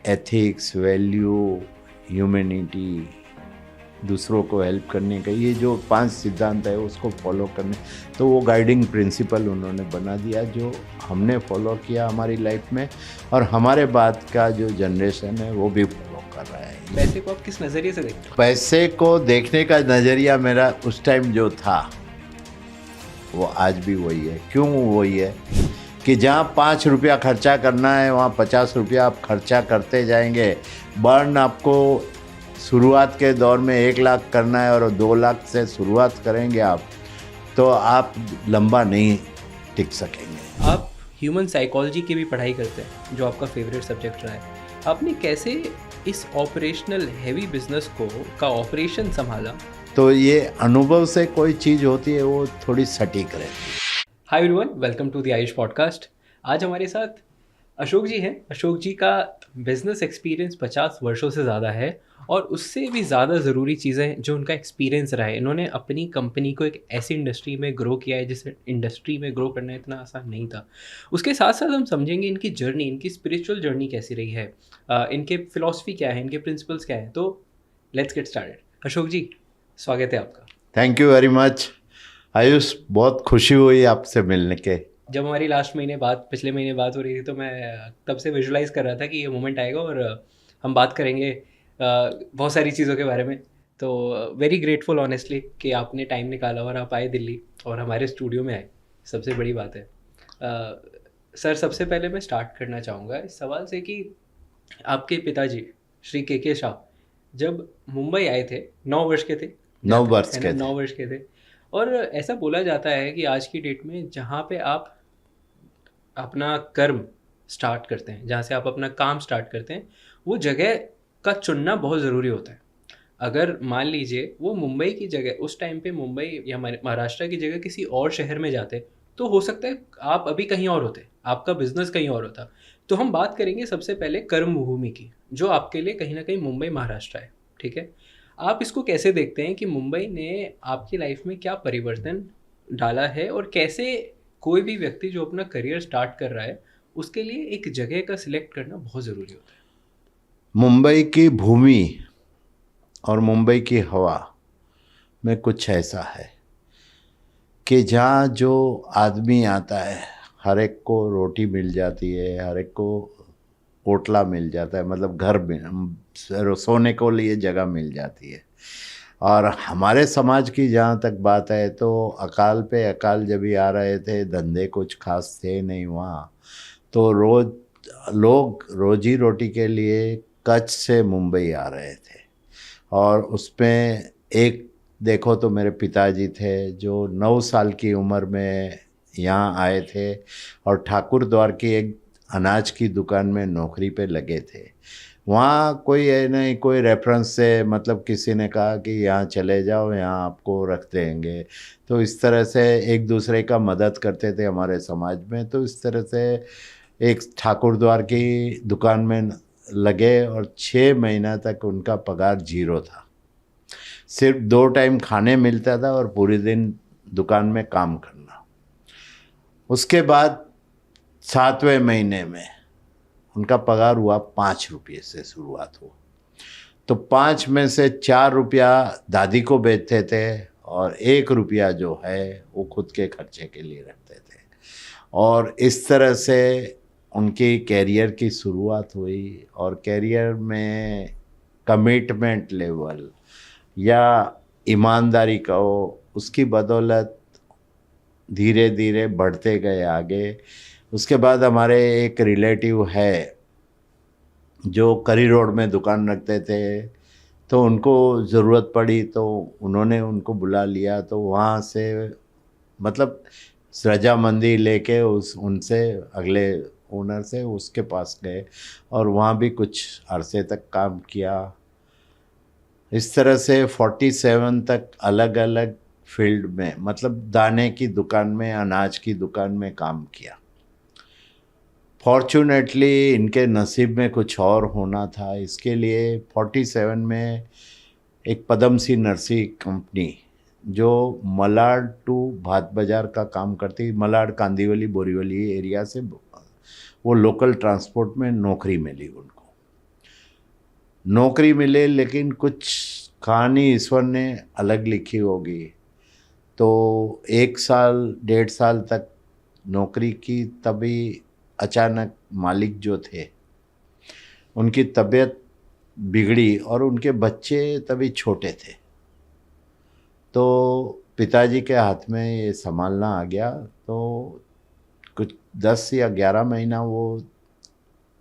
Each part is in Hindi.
एथिक्स, वैल्यू, ह्यूमैनिटी, दूसरों को हेल्प करने का, ये जो 5 सिद्धांत है उसको फॉलो करने, तो वो गाइडिंग प्रिंसिपल उन्होंने बना दिया जो हमने फॉलो किया हमारी लाइफ में, और हमारे बाद का जो जनरेशन है वो भी फॉलो कर रहा है। पैसे को आप किस नज़रिए से देखते हो? पैसे को देखने का नज़रिया मेरा उस टाइम जो था वो आज भी वही है। क्यों वही है कि जहाँ 5 रुपया खर्चा करना है वहाँ 50 रुपया आप खर्चा करते जाएंगे। बर्न आपको शुरुआत के दौर में 1 लाख करना है और 2 लाख से शुरुआत करेंगे आप, तो आप लंबा नहीं टिक सकेंगे। आप ह्यूमन साइकोलॉजी की भी पढ़ाई करते हैं, जो आपका फेवरेट सब्जेक्ट रहा है। आपने कैसे इस ऑपरेशनल हैवी बिजनेस का ऑपरेशन संभाला? तो ये अनुभव से कोई चीज़ होती है वो थोड़ी सटीक रहती है। Hi everyone, welcome to the Ayush podcast. आज हमारे साथ अशोक जी हैं। अशोक जी का बिजनेस एक्सपीरियंस 50 वर्षों से ज़्यादा है, और उससे भी ज़्यादा ज़रूरी चीज़ें जो उनका एक्सपीरियंस रहा है, इन्होंने अपनी कंपनी को एक ऐसी इंडस्ट्री में ग्रो किया है जिस इंडस्ट्री में ग्रो करना इतना आसान नहीं था। उसके साथ साथ हम समझेंगे इनकी जर्नी, इनकी स्पिरिचुअल जर्नी कैसी रही है, इनके फिलॉसफी क्या है, इनके प्रिंसिपल्स क्या हैं। तो लेट्स गेट स्टार्टेड। अशोक जी, स्वागत है आपका। Thank you very much Ayush, बहुत खुशी हुई आपसे मिलने के। जब हमारी पिछले महीने बात हो रही थी, तो मैं तब से विजुलाइज कर रहा था कि ये मोमेंट आएगा और हम बात करेंगे बहुत सारी चीज़ों के बारे में। तो वेरी ग्रेटफुल ऑनेस्टली कि आपने टाइम निकाला और आप आए दिल्ली और हमारे स्टूडियो में आए। सबसे बड़ी बात है। सर, सबसे पहले मैं स्टार्ट करना चाहूँगा इस सवाल से कि आपके पिताजी श्री के शाह जब मुंबई आए थे, 9 वर्ष के थे, 9 वर्ष है ना, के थे। 9 वर्ष के थे। और ऐसा बोला जाता है कि आज की डेट में जहाँ पे आप अपना कर्म स्टार्ट करते हैं, जहाँ से आप अपना काम स्टार्ट करते हैं, वो जगह का चुनना बहुत ज़रूरी होता है। अगर मान लीजिए वो मुंबई की जगह उस टाइम पे मुंबई या महाराष्ट्र की जगह किसी और शहर में जाते, तो हो सकता है आप अभी कहीं और होते, आपका बिजनेस कहीं और होता। तो हम बात करेंगे सबसे पहले कर्म भूमि की, जो आपके लिए कहीं ना कहीं मुंबई महाराष्ट्र है। ठीक है, आप इसको कैसे देखते हैं कि मुंबई ने आपकी लाइफ में क्या परिवर्तन डाला है, और कैसे कोई भी व्यक्ति जो अपना करियर स्टार्ट कर रहा है उसके लिए एक जगह का सिलेक्ट करना बहुत ज़रूरी होता है? मुंबई की भूमि और मुंबई की हवा में कुछ ऐसा है कि जहाँ जो आदमी आता है हर एक को रोटी मिल जाती है, हर एक को पोटला मिल जाता है, मतलब घर में सोने को लिए जगह मिल जाती है। और हमारे समाज की जहाँ तक बात है तो अकाल पे अकाल जब भी आ रहे थे, धंधे कुछ खास थे नहीं वहाँ, तो लोग रोजी रोटी के लिए कच्छ से मुंबई आ रहे थे। और उसमें एक देखो तो मेरे पिताजी थे जो 9 साल की उम्र में यहाँ आए थे और ठाकुर द्वार की एक अनाज की दुकान में नौकरी पे लगे थे। वहाँ कोई है नहीं, कोई रेफरेंस से, मतलब किसी ने कहा कि यहाँ चले जाओ, यहाँ आपको रख देंगे। तो इस तरह से एक दूसरे का मदद करते थे हमारे समाज में। तो इस तरह से एक ठाकुर द्वार की दुकान में लगे और 6 महीना तक उनका पगार 0 था। सिर्फ 2 टाइम खाने मिलता था और पूरे दिन दुकान में काम करना। उसके बाद 7वें महीने में उनका पगार हुआ 5 रुपये से शुरुआत हुआ। तो 5 में से 4 रुपया दादी को बेचते थे और 1 रुपया जो है वो खुद के खर्चे के लिए रखते थे। और इस तरह से उनकी कैरियर की शुरुआत हुई। और कैरियर में कमिटमेंट लेवल या ईमानदारी कहो, उसकी बदौलत धीरे धीरे बढ़ते गए आगे। उसके बाद हमारे एक रिलेटिव है जो करी रोड में दुकान रखते थे, तो उनको ज़रूरत पड़ी तो उन्होंने उनको बुला लिया। तो वहाँ से मतलब रजामंदी लेके उनसे अगले ओनर से उसके पास गए और वहाँ भी कुछ अरसे तक काम किया। इस तरह से 47 तक अलग अलग फील्ड में, मतलब दाने की दुकान में, अनाज की दुकान में काम किया। फॉर्चुनेटली इनके नसीब में कुछ और होना था, इसके लिए 47 में एक पदम सी नर्सी कंपनी जो मलाड टू भात बाजार का काम करती, मलाड कांदीवली बोरीवली एरिया से वो लोकल ट्रांसपोर्ट में नौकरी मिली उनको। नौकरी मिले, लेकिन कुछ कहानी ईश्वर ने अलग लिखी होगी। तो 1 साल 1.5 साल तक नौकरी की, तभी अचानक मालिक जो थे उनकी तबीयत बिगड़ी और उनके बच्चे तभी छोटे थे। तो पिताजी के हाथ में ये संभालना आ गया। तो कुछ 10 या 11 महीना वो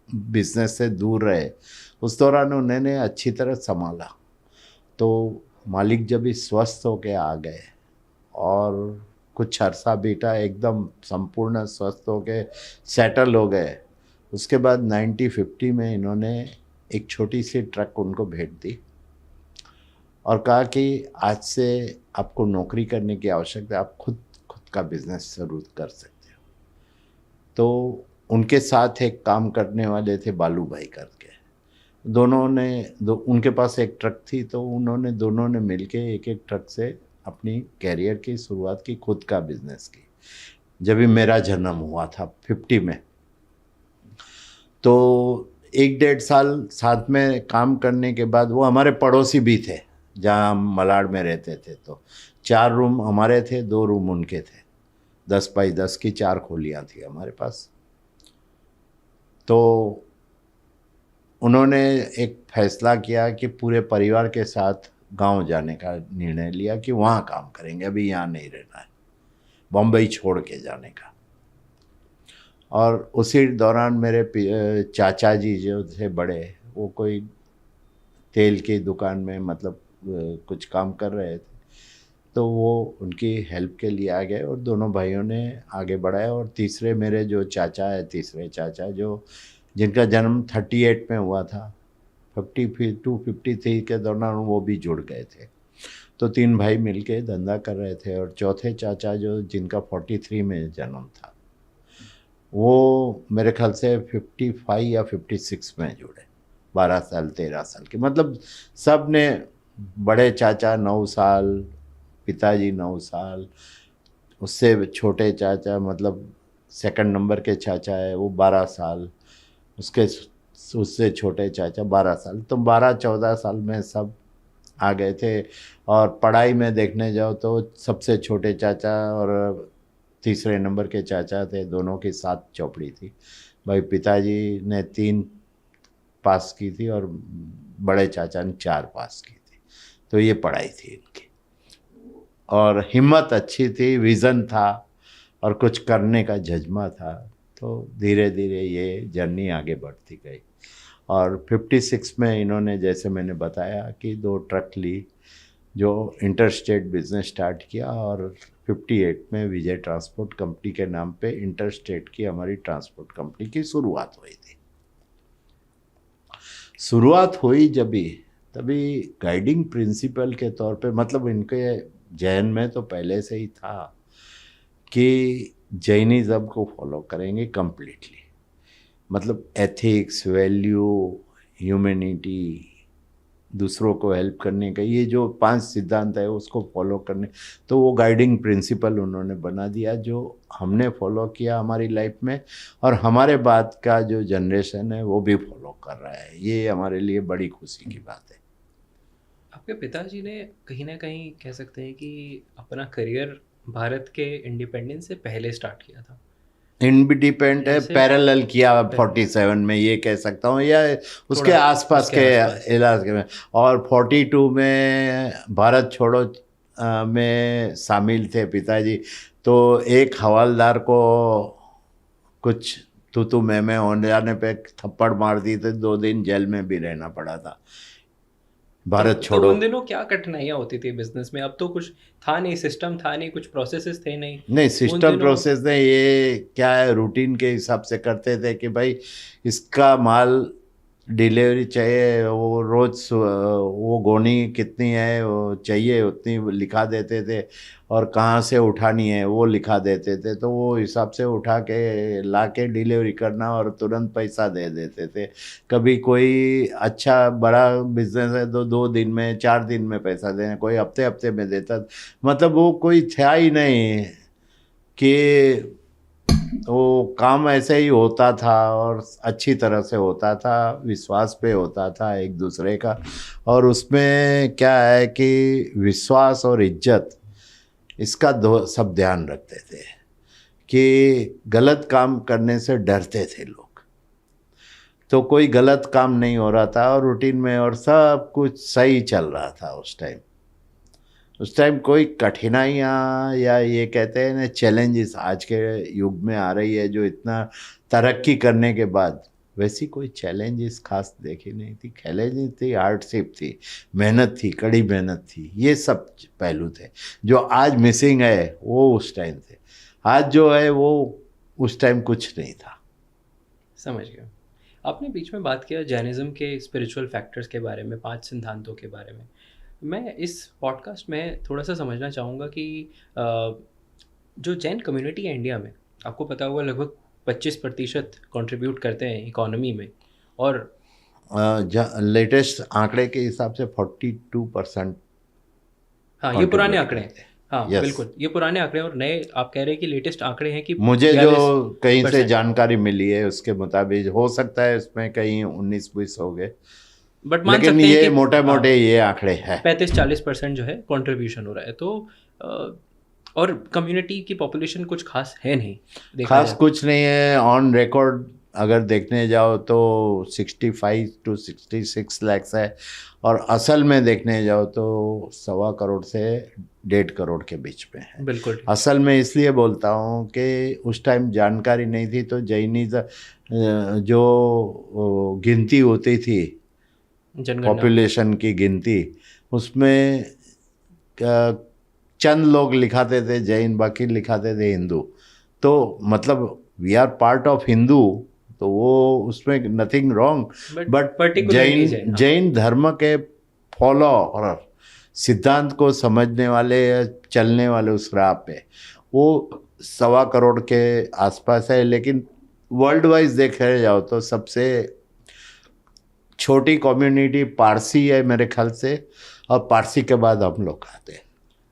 बिजनेस से दूर रहे। उस दौरान उन्होंने अच्छी तरह संभाला। तो मालिक जब भी स्वस्थ होके आ गए और कुछ अरसा बीता, एकदम संपूर्ण स्वस्थ होके सेटल हो गए। उसके बाद 1950 में इन्होंने एक छोटी सी ट्रक उनको भेंट दी और कहा कि आज से आपको नौकरी करने की आवश्यकता है, आप खुद का बिजनेस शुरू कर सकते हो। तो उनके साथ एक काम करने वाले थे बालू भाई करके, दोनों ने उनके पास एक ट्रक थी। तो उन्होंने दोनों ने मिलके एक एक ट्रक से अपनी कैरियर की शुरुआत की, खुद का बिजनेस की। जब भी मेरा जन्म हुआ था 50 में, तो 1 1.5 साल साथ में काम करने के बाद वो हमारे पड़ोसी भी थे जहाँ हम मलाड में रहते थे। तो 4 रूम हमारे थे, 2 रूम उनके थे। 10 बाई 10 की 4 खोलियाँ थी हमारे पास। तो उन्होंने एक फैसला किया कि पूरे परिवार के साथ गांव जाने का निर्णय लिया कि वहाँ काम करेंगे, अभी यहाँ नहीं रहना है, बम्बई छोड़ के जाने का। और उसी दौरान मेरे चाचा जी जो थे बड़े, वो कोई तेल की दुकान में मतलब कुछ काम कर रहे थे। तो वो उनकी हेल्प के लिए आ गए और दोनों भाइयों ने आगे बढ़ाया। और तीसरे मेरे जो चाचा है, तीसरे चाचा जो जिनका जन्म 38 में हुआ था, 52 53 के दौरान वो भी जुड़ गए थे। तो 3 भाई मिलके धंधा कर रहे थे। और चौथे चाचा जो जिनका 43 में जन्म था, वो मेरे ख्याल से 55 या 56 में जुड़े, 12 साल 13 साल के। मतलब सब ने, बड़े चाचा 9 साल, पिताजी 9 साल, उससे छोटे चाचा मतलब सेकंड नंबर के चाचा है वो 12 साल, उससे छोटे चाचा 12 साल। तो 12-14 साल में सब आ गए थे। और पढ़ाई में देखने जाओ तो सबसे छोटे चाचा और तीसरे नंबर के चाचा थे, दोनों की 7 चौपड़ी थी। भाई पिताजी ने 3 पास की थी और बड़े चाचा ने 4 पास की थी। तो ये पढ़ाई थी इनकी। और हिम्मत अच्छी थी, विज़न था और कुछ करने का जज्बा था। तो धीरे धीरे ये जर्नी आगे बढ़ती गई। और 56 में इन्होंने, जैसे मैंने बताया कि 2 ट्रक ली, जो इंटरस्टेट बिजनेस स्टार्ट किया। और 58 में विजय ट्रांसपोर्ट कंपनी के नाम पे इंटरस्टेट की हमारी ट्रांसपोर्ट कंपनी की शुरुआत हुई थी। शुरुआत हुई जब भी, तभी गाइडिंग प्रिंसिपल के तौर पे, मतलब इनके जैन में तो पहले से ही था कि जैनिज़्म को फॉलो करेंगे कम्प्लीटली। मतलब एथिक्स, वैल्यू, ह्यूमैनिटी, दूसरों को हेल्प करने का, ये जो 5 सिद्धांत है उसको फॉलो करने। तो वो गाइडिंग प्रिंसिपल उन्होंने बना दिया, जो हमने फॉलो किया हमारी लाइफ में। और हमारे बाद का जो जनरेशन है वो भी फॉलो कर रहा है। ये हमारे लिए बड़ी खुशी की बात है। आपके पिताजी ने कहीं ना कहीं कह सकते हैं कि अपना करियर भारत के इंडिपेंडेंस से पहले स्टार्ट किया था। इंडिपेंडेंट है, जैसे पैरेलल किया 47 में, ये कह सकता हूँ, या उसके थोड़ा आसपास उसके के आसपास। इलाके में। और 42 में भारत छोड़ो में शामिल थे पिताजी। तो एक हवलदार को कुछ तू मैं होने जाने पे थप्पड़ मार दी थी, 2 दिन जेल में भी रहना पड़ा था। भारत तो छोड़ो। उन दिनों क्या कठिनाइयाँ होती थी बिजनेस में? अब तो कुछ था नहीं, सिस्टम था नहीं, कुछ प्रोसेसेस थे नहीं नहीं, उन सिस्टम दिनों। प्रोसेस ने, ये क्या है, रूटीन के हिसाब से करते थे कि भाई इसका माल डिलीवरी चाहिए, वो रोज़ वो गोनी कितनी है वो चाहिए उतनी लिखा देते थे। और कहाँ से उठानी है वो लिखा देते थे। तो वो हिसाब से उठा के ला के डिलीवरी करना और तुरंत पैसा दे देते थे। कभी कोई अच्छा बड़ा बिजनेस है तो 2 दिन में 4 दिन में पैसा देना, कोई हफ्ते हफ्ते में देता। मतलब वो कोई था ही नहीं कि वो काम ऐसे ही होता था और अच्छी तरह से होता था, विश्वास पे होता था एक दूसरे का। और उसमें क्या है कि विश्वास और इज्जत, इसका दो सब ध्यान रखते थे कि गलत काम करने से डरते थे लोग। तो कोई गलत काम नहीं हो रहा था और रूटीन में और सब कुछ सही चल रहा था उस टाइम कोई कठिनाइयाँ या ये कहते हैं ना चैलेंजेस आज के युग में आ रही है जो इतना तरक्की करने के बाद, वैसी कोई चैलेंजेस खास देखी नहीं थी। चैलेंजेस थी, हार्डशिप थी, मेहनत थी, कड़ी मेहनत थी, ये सब पहलू थे जो आज मिसिंग है, वो उस टाइम थे। आज जो है वो उस टाइम कुछ नहीं था। समझ गया। आपने बीच में बात किया जैनिज़्म के स्पिरिचुअल फैक्टर्स के बारे में, 5 सिद्धांतों के बारे में। मैं इस पॉडकास्ट में थोड़ा-सा समझना चाहूँगा कि अ, जो जैन कम्युनिटी है इंडिया में, आपको पता होगा लगभग 25% कंट्रीब्यूट करते हैं इकोनॉमी में। और लेटेस्ट आंकड़े के हिसाब से 42% हाँ, ये पुराने कंट्रीब्यूट आंकड़े हैं। करते हैं। हाँ, यस, बिल्कुल, ये पुराने आंकड़े हैं और नए आप कह रहे हैं कि लेटेस्ट आंकड़े हैं कि मुझे जो कहीं से 42%। जानकारी मिली है उसके मुताबिक हो सकता है इसमें कहीं 19-20 हो गए, बट मान लेकिन सकते हैं ये कि मोटे हाँ, मोटे ये आंकड़े हैं। 35-40% जो है कंट्रीब्यूशन हो रहा है। तो और कम्युनिटी की पॉपुलेशन कुछ खास है नहीं, देखा खास जाए तो। कुछ नहीं है। ऑन रिकॉर्ड अगर देखने जाओ तो 65 to 66 लैक्स है, और असल में देखने जाओ तो 1.25 करोड़ से 1.5 करोड़ के बीच में है। बिल्कुल ठीक। असल में इसलिए बोलता हूँ कि उस टाइम जानकारी नहीं थी, तो जैनिज़्म जो गिनती होती थी, जनगणना। पॉपुलेशन की गिनती, उसमें चंद लोग लिखाते थे जैन, बाकी लिखाते थे हिंदू। तो मतलब we are part of Hindu, तो वो उसमें nothing wrong. But particularly Jain, हाँ। जैन धर्म के फॉलो और सिद्धांत को समझने वाले या चलने वाले उस राह पे वो 1.25 करोड़ के आसपास है। लेकिन वर्ल्ड वाइज देखे जाओ तो सबसे छोटी कम्युनिटी पारसी है मेरे ख्याल से, और पारसी के बाद हम लोग आते हैं।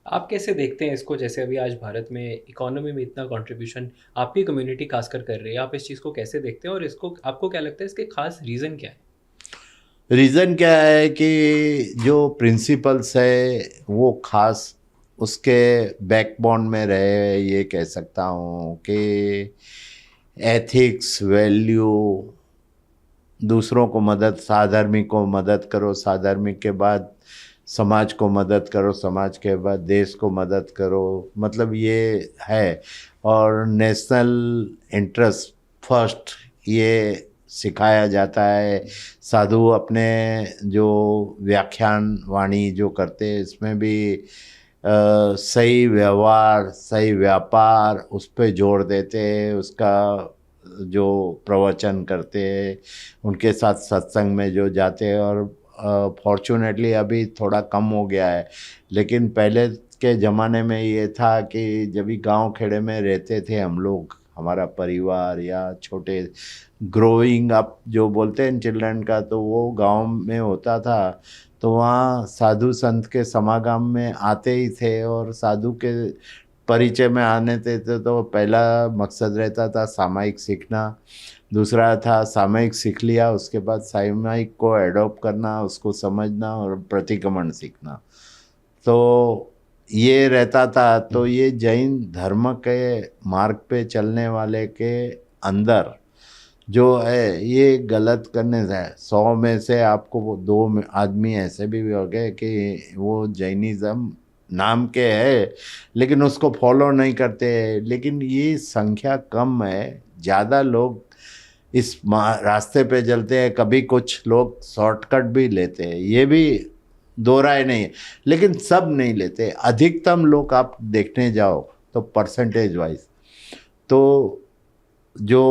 आप कैसे देखते हैं इसको? जैसे अभी आज भारत में इकोनॉमी में इतना कंट्रीब्यूशन आपकी कम्युनिटी खासकर कर रही है, आप इस चीज़ को कैसे देखते हैं और इसको आपको क्या लगता है इसके खास रीज़न क्या है? रीज़न क्या है कि जो प्रिंसिपल्स है वो खास उसके बैकबोन में रहे, ये कह सकता हूँ कि एथिक्स, वैल्यू, दूसरों को मदद, साधर्मिक को मदद करो, साधर्मिक के बाद समाज को मदद करो, समाज के बाद देश को मदद करो, मतलब ये है। और नेशनल इंटरेस्ट फर्स्ट, ये सिखाया जाता है। साधु अपने जो व्याख्यान वाणी जो करते हैं इसमें भी सही व्यवहार, सही व्यापार, उस पर जोर देते हैं। उसका जो प्रवचन करते हैं, उनके साथ सत्संग में जो जाते हैं। और फॉर्चुनेटली अभी थोड़ा कम हो गया है, लेकिन पहले के ज़माने में ये था कि जब भी गांव खेड़े में रहते थे हम लोग, हमारा परिवार या छोटे ग्रोइंग अप जो बोलते हैं चिल्ड्रन का, तो वो गांव में होता था। तो वहाँ साधु संत के समागम में आते ही थे, और साधु के परिचय में आने थे तो पहला मकसद रहता था सामायिक सीखना, दूसरा था सामायिक सीख लिया उसके बाद सामायिक को एडॉप्ट करना, उसको समझना और प्रतिक्रमण सीखना। तो ये रहता था। तो ये जैन धर्म के मार्ग पे चलने वाले के अंदर जो है ये गलत करने से 100 में से आपको वो 2 आदमी ऐसे भी हो गए कि वो जैनिज़्म नाम के है लेकिन उसको फॉलो नहीं करते। लेकिन ये संख्या कम है, ज़्यादा लोग इस रास्ते पे चलते हैं। कभी कुछ लोग शॉर्टकट भी लेते हैं, ये भी दो राय नहीं है, लेकिन सब नहीं लेते। अधिकतम लोग आप देखने जाओ तो परसेंटेज वाइज तो जो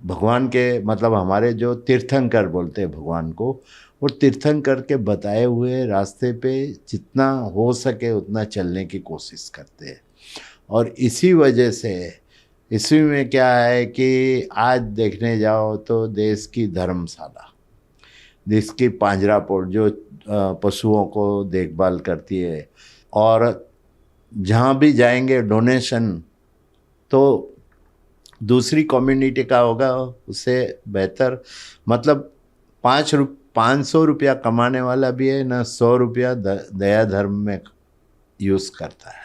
भगवान के मतलब हमारे जो तीर्थंकर बोलते हैं भगवान को, वो तीर्थंकर के बताए हुए रास्ते पे जितना हो सके उतना चलने की कोशिश करते हैं। और इसी वजह से इसी में क्या है कि आज देखने जाओ तो देश की धर्मशाला, देश की पांजरापोट जो पशुओं को देखभाल करती है, और जहाँ भी जाएंगे डोनेशन तो दूसरी कम्युनिटी का होगा उससे बेहतर। मतलब 500 रुपया कमाने वाला भी है ना, 100 रुपया दया धर्म में यूज़ करता है।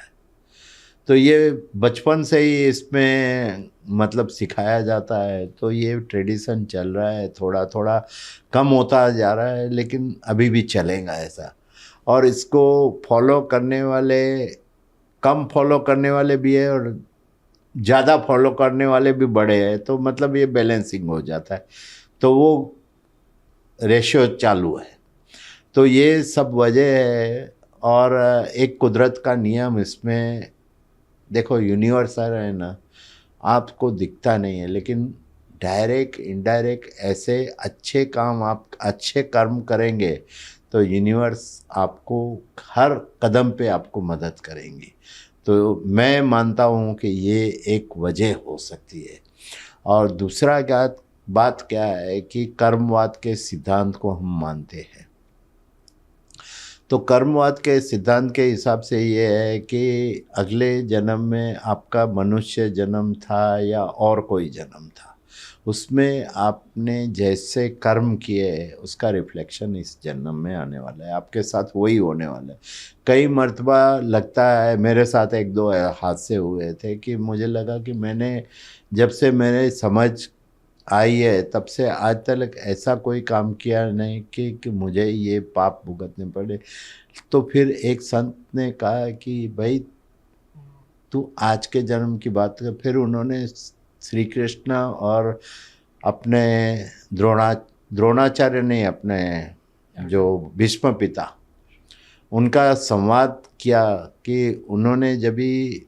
तो ये बचपन से ही इसमें मतलब सिखाया जाता है। तो ये ट्रेडिशन चल रहा है, थोड़ा थोड़ा कम होता जा रहा है, लेकिन अभी भी चलेगा ऐसा। और इसको फॉलो करने वाले, कम फॉलो करने वाले भी है और ज़्यादा फॉलो करने वाले भी बड़े हैं। तो मतलब ये बैलेंसिंग हो जाता है, तो वो रेशियो चालू है। तो ये सब वजह है। और एक कुदरत का नियम इसमें देखो, यूनिवर्सल है ना, आपको दिखता नहीं है, लेकिन डायरेक्ट इनडायरेक्ट ऐसे अच्छे काम, आप अच्छे कर्म करेंगे तो यूनिवर्स आपको हर कदम पे आपको मदद करेंगी। तो मैं मानता हूँ कि ये एक वजह हो सकती है। और दूसरा क्या बात क्या है कि कर्मवाद के सिद्धांत को हम मानते हैं। तो कर्मवाद के सिद्धांत के हिसाब से ये है कि अगले जन्म में आपका मनुष्य जन्म था या और कोई जन्म था, उसमें आपने जैसे कर्म किए उसका रिफ्लेक्शन इस जन्म में आने वाला है, आपके साथ वही होने वाला है। कई मर्तबा लगता है, मेरे साथ एक दो हादसे हुए थे कि मुझे लगा कि मैंने, जब से मेरे समझ आई है तब से आज तक ऐसा कोई काम किया नहीं कि मुझे ये पाप भुगतने पड़े। तो फिर एक संत ने कहा कि भाई तू आज के जन्म की बात कर। फिर उन्होंने श्री कृष्ण और अपने द्रोणाचार्य ने, अपने जो भीष्म पिता, उनका संवाद किया कि उन्होंने जब भी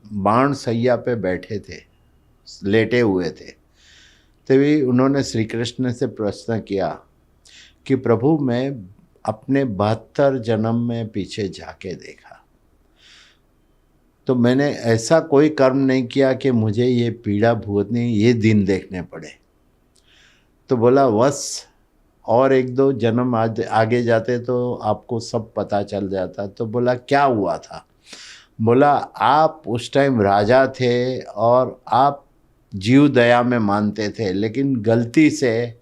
बाण सैया पे बैठे थे, लेटे हुए थे, तभी उन्होंने श्री कृष्ण से प्रश्न किया कि प्रभु मैं अपने 72 जन्म में पीछे जाके देखा, तो मैंने ऐसा कोई कर्म नहीं किया कि मुझे ये पीड़ा भुगतनी, ये दिन देखने पड़े। तो बोला बस और एक दो जन्म आगे जाते तो आपको सब पता चल जाता। तो बोला क्या हुआ था? बोला आप उस टाइम राजा थे और आप जीव दया में मानते थे, लेकिन गलती से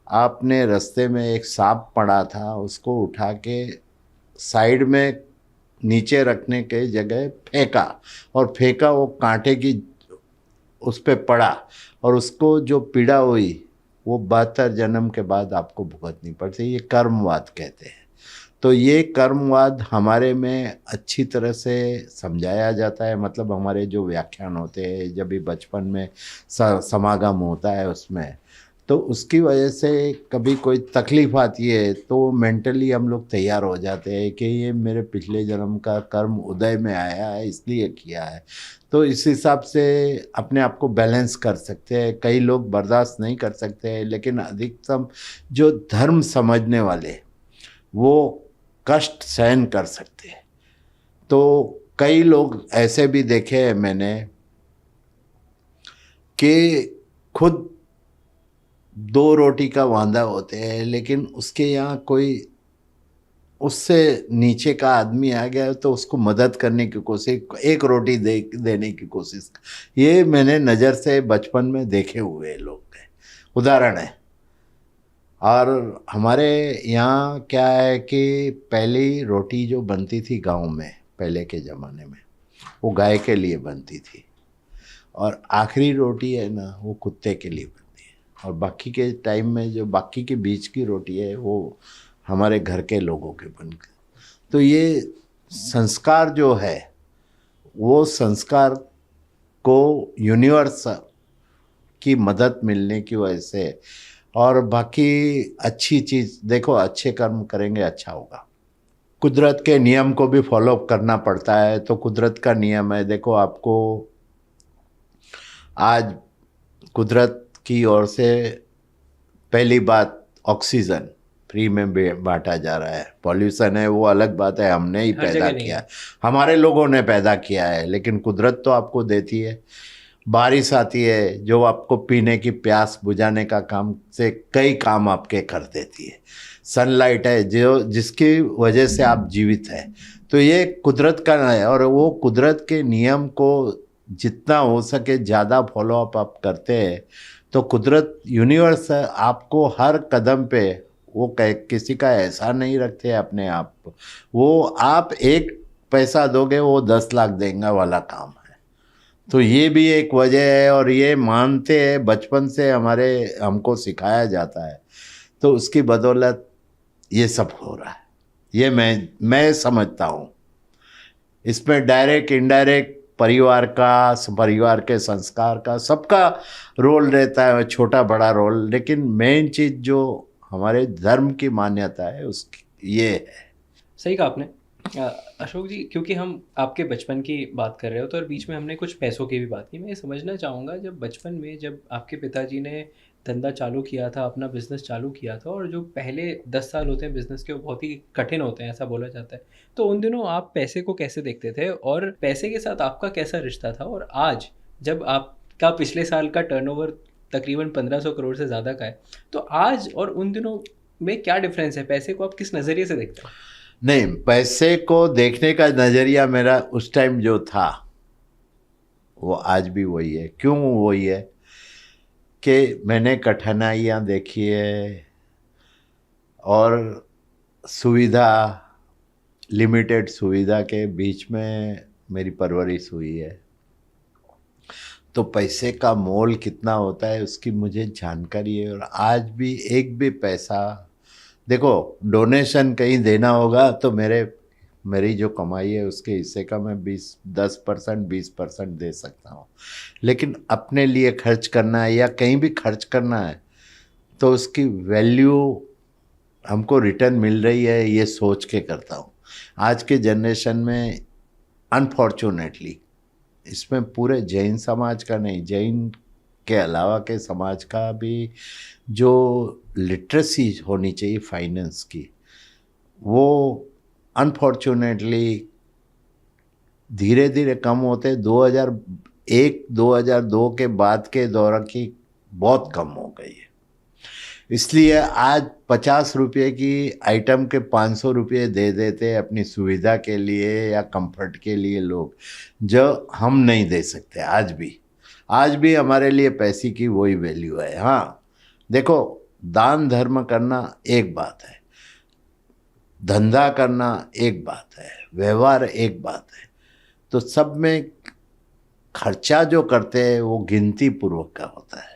आपने रास्ते में एक सांप पड़ा था, उसको उठा के साइड में नीचे रखने के जगह फेंका, और फेंका वो कांटे की उस पे पड़ा, और उसको जो पीड़ा हुई वो 72 जन्म के बाद आपको भुगतनी पड़ती। ये कर्मवाद कहते हैं। तो ये कर्मवाद हमारे में अच्छी तरह से समझाया जाता है। मतलब हमारे जो व्याख्यान होते हैं, जब भी बचपन में समागम होता है उसमें, तो उसकी वजह से कभी कोई तकलीफ़ आती है तो मेंटली हम लोग तैयार हो जाते हैं कि ये मेरे पिछले जन्म का कर्म उदय में आया है, इसलिए किया है। तो इस हिसाब से अपने आप को बैलेंस कर सकते हैं। कई लोग बर्दाश्त नहीं कर सकते हैं, लेकिन अधिकतम जो धर्म समझने वाले वो कष्ट सहन कर सकते हैं। तो कई लोग ऐसे भी देखे हैं मैंने कि खुद 2 रोटी का वांदा होते हैं, लेकिन उसके यहाँ कोई उससे नीचे का आदमी आ गया तो उसको मदद करने की कोशिश, एक रोटी देने की कोशिश। ये मैंने नज़र से बचपन में देखे हुए लोग हैं, उदाहरण है। और हमारे यहाँ क्या है कि पहली रोटी जो बनती थी गांव में पहले के ज़माने में, वो गाय के लिए बनती थी, और आखिरी रोटी है ना वो कुत्ते के लिए बनती है, और बाकी के टाइम में जो बाकी के बीच की रोटी है वो हमारे घर के लोगों के बनती। तो ये संस्कार जो है, वो संस्कार को यूनिवर्स की मदद मिलने की वजह से, और बाकी अच्छी चीज़ देखो, अच्छे कर्म करेंगे अच्छा होगा। कुदरत के नियम को भी फॉलो करना पड़ता है। तो कुदरत का नियम है, देखो आपको आज कुदरत की ओर से पहली बात ऑक्सीजन फ्री में बांटा जा रहा है। पॉल्यूशन है वो अलग बात है, हमने ही पैदा किया है, हमारे लोगों ने पैदा किया है, लेकिन कुदरत तो आपको देती है। बारिश आती है जो आपको पीने की प्यास बुझाने का काम से कई काम आपके कर देती है। सनलाइट है जो जिसकी वजह से आप जीवित है। तो ये कुदरत का है, और वो कुदरत के नियम को जितना हो सके ज़्यादा फॉलोअप आप करते हैं तो कुदरत यूनिवर्स आपको हर कदम पे वो किसी का एहसान नहीं रखते अपने आप पर। वो आप एक पैसा दोगे वो 10 लाख देगा वाला काम है। तो ये भी एक वजह है और ये मानते हैं, बचपन से हमारे हमको सिखाया जाता है, तो उसकी बदौलत ये सब हो रहा है। ये मैं समझता हूँ। इसमें डायरेक्ट इनडायरेक्ट परिवार के संस्कार का सबका रोल रहता है, छोटा बड़ा रोल, लेकिन मेन चीज़ जो हमारे धर्म की मान्यता है उसकी ये है। सही कहा आपने। अशोक जी, क्योंकि हम आपके बचपन की बात कर रहे हो तो और बीच में हमने कुछ पैसों की भी बात की, मैं ये समझना चाहूँगा जब बचपन में जब आपके पिताजी ने धंधा चालू किया था, अपना बिजनेस चालू किया था, और जो पहले 10 साल होते हैं बिजनेस के वो बहुत ही कठिन होते हैं ऐसा बोला जाता है, तो उन दिनों आप पैसे को कैसे देखते थे और पैसे के साथ आपका कैसा रिश्ता था? और आज जब आपका पिछले साल का टर्नओवर तकरीबन 1500 करोड़ से ज़्यादा का है, तो आज और उन दिनों में क्या डिफरेंस है? पैसे को आप किस नज़रिए से देखते हैं? नहीं, पैसे को देखने का नज़रिया मेरा उस टाइम जो था वो आज भी वही है। क्यों वही है कि मैंने कठिनाइयाँ देखी है और सुविधा, लिमिटेड सुविधा के बीच में मेरी परवरिश हुई है, तो पैसे का मोल कितना होता है उसकी मुझे जानकारी है। और आज भी एक भी पैसा, देखो डोनेशन कहीं देना होगा तो मेरी जो कमाई है उसके हिस्से का मैं 10% 20% दे सकता हूँ, लेकिन अपने लिए खर्च करना है या कहीं भी खर्च करना है तो उसकी वैल्यू हमको रिटर्न मिल रही है ये सोच के करता हूँ। आज के जनरेशन में अनफॉर्चुनेटली इसमें पूरे जैन समाज का नहीं, जैन के अलावा के समाज का भी जो लिटरेसी होनी चाहिए फाइनेंस की, वो अनफॉर्चुनेटली धीरे धीरे कम होते 2001 2002 के बाद के दौर की बहुत कम हो गई है। इसलिए आज 50 रुपये की आइटम के 500 रुपये दे देते अपनी सुविधा के लिए या कंफर्ट के लिए लोग, जो हम नहीं दे सकते। आज भी हमारे लिए पैसे की वही वैल्यू है। हाँ देखो, दान धर्म करना एक बात है, धंधा करना एक बात है, व्यवहार एक बात है, तो सब में खर्चा जो करते हैं वो गिनती पूर्वक का होता है।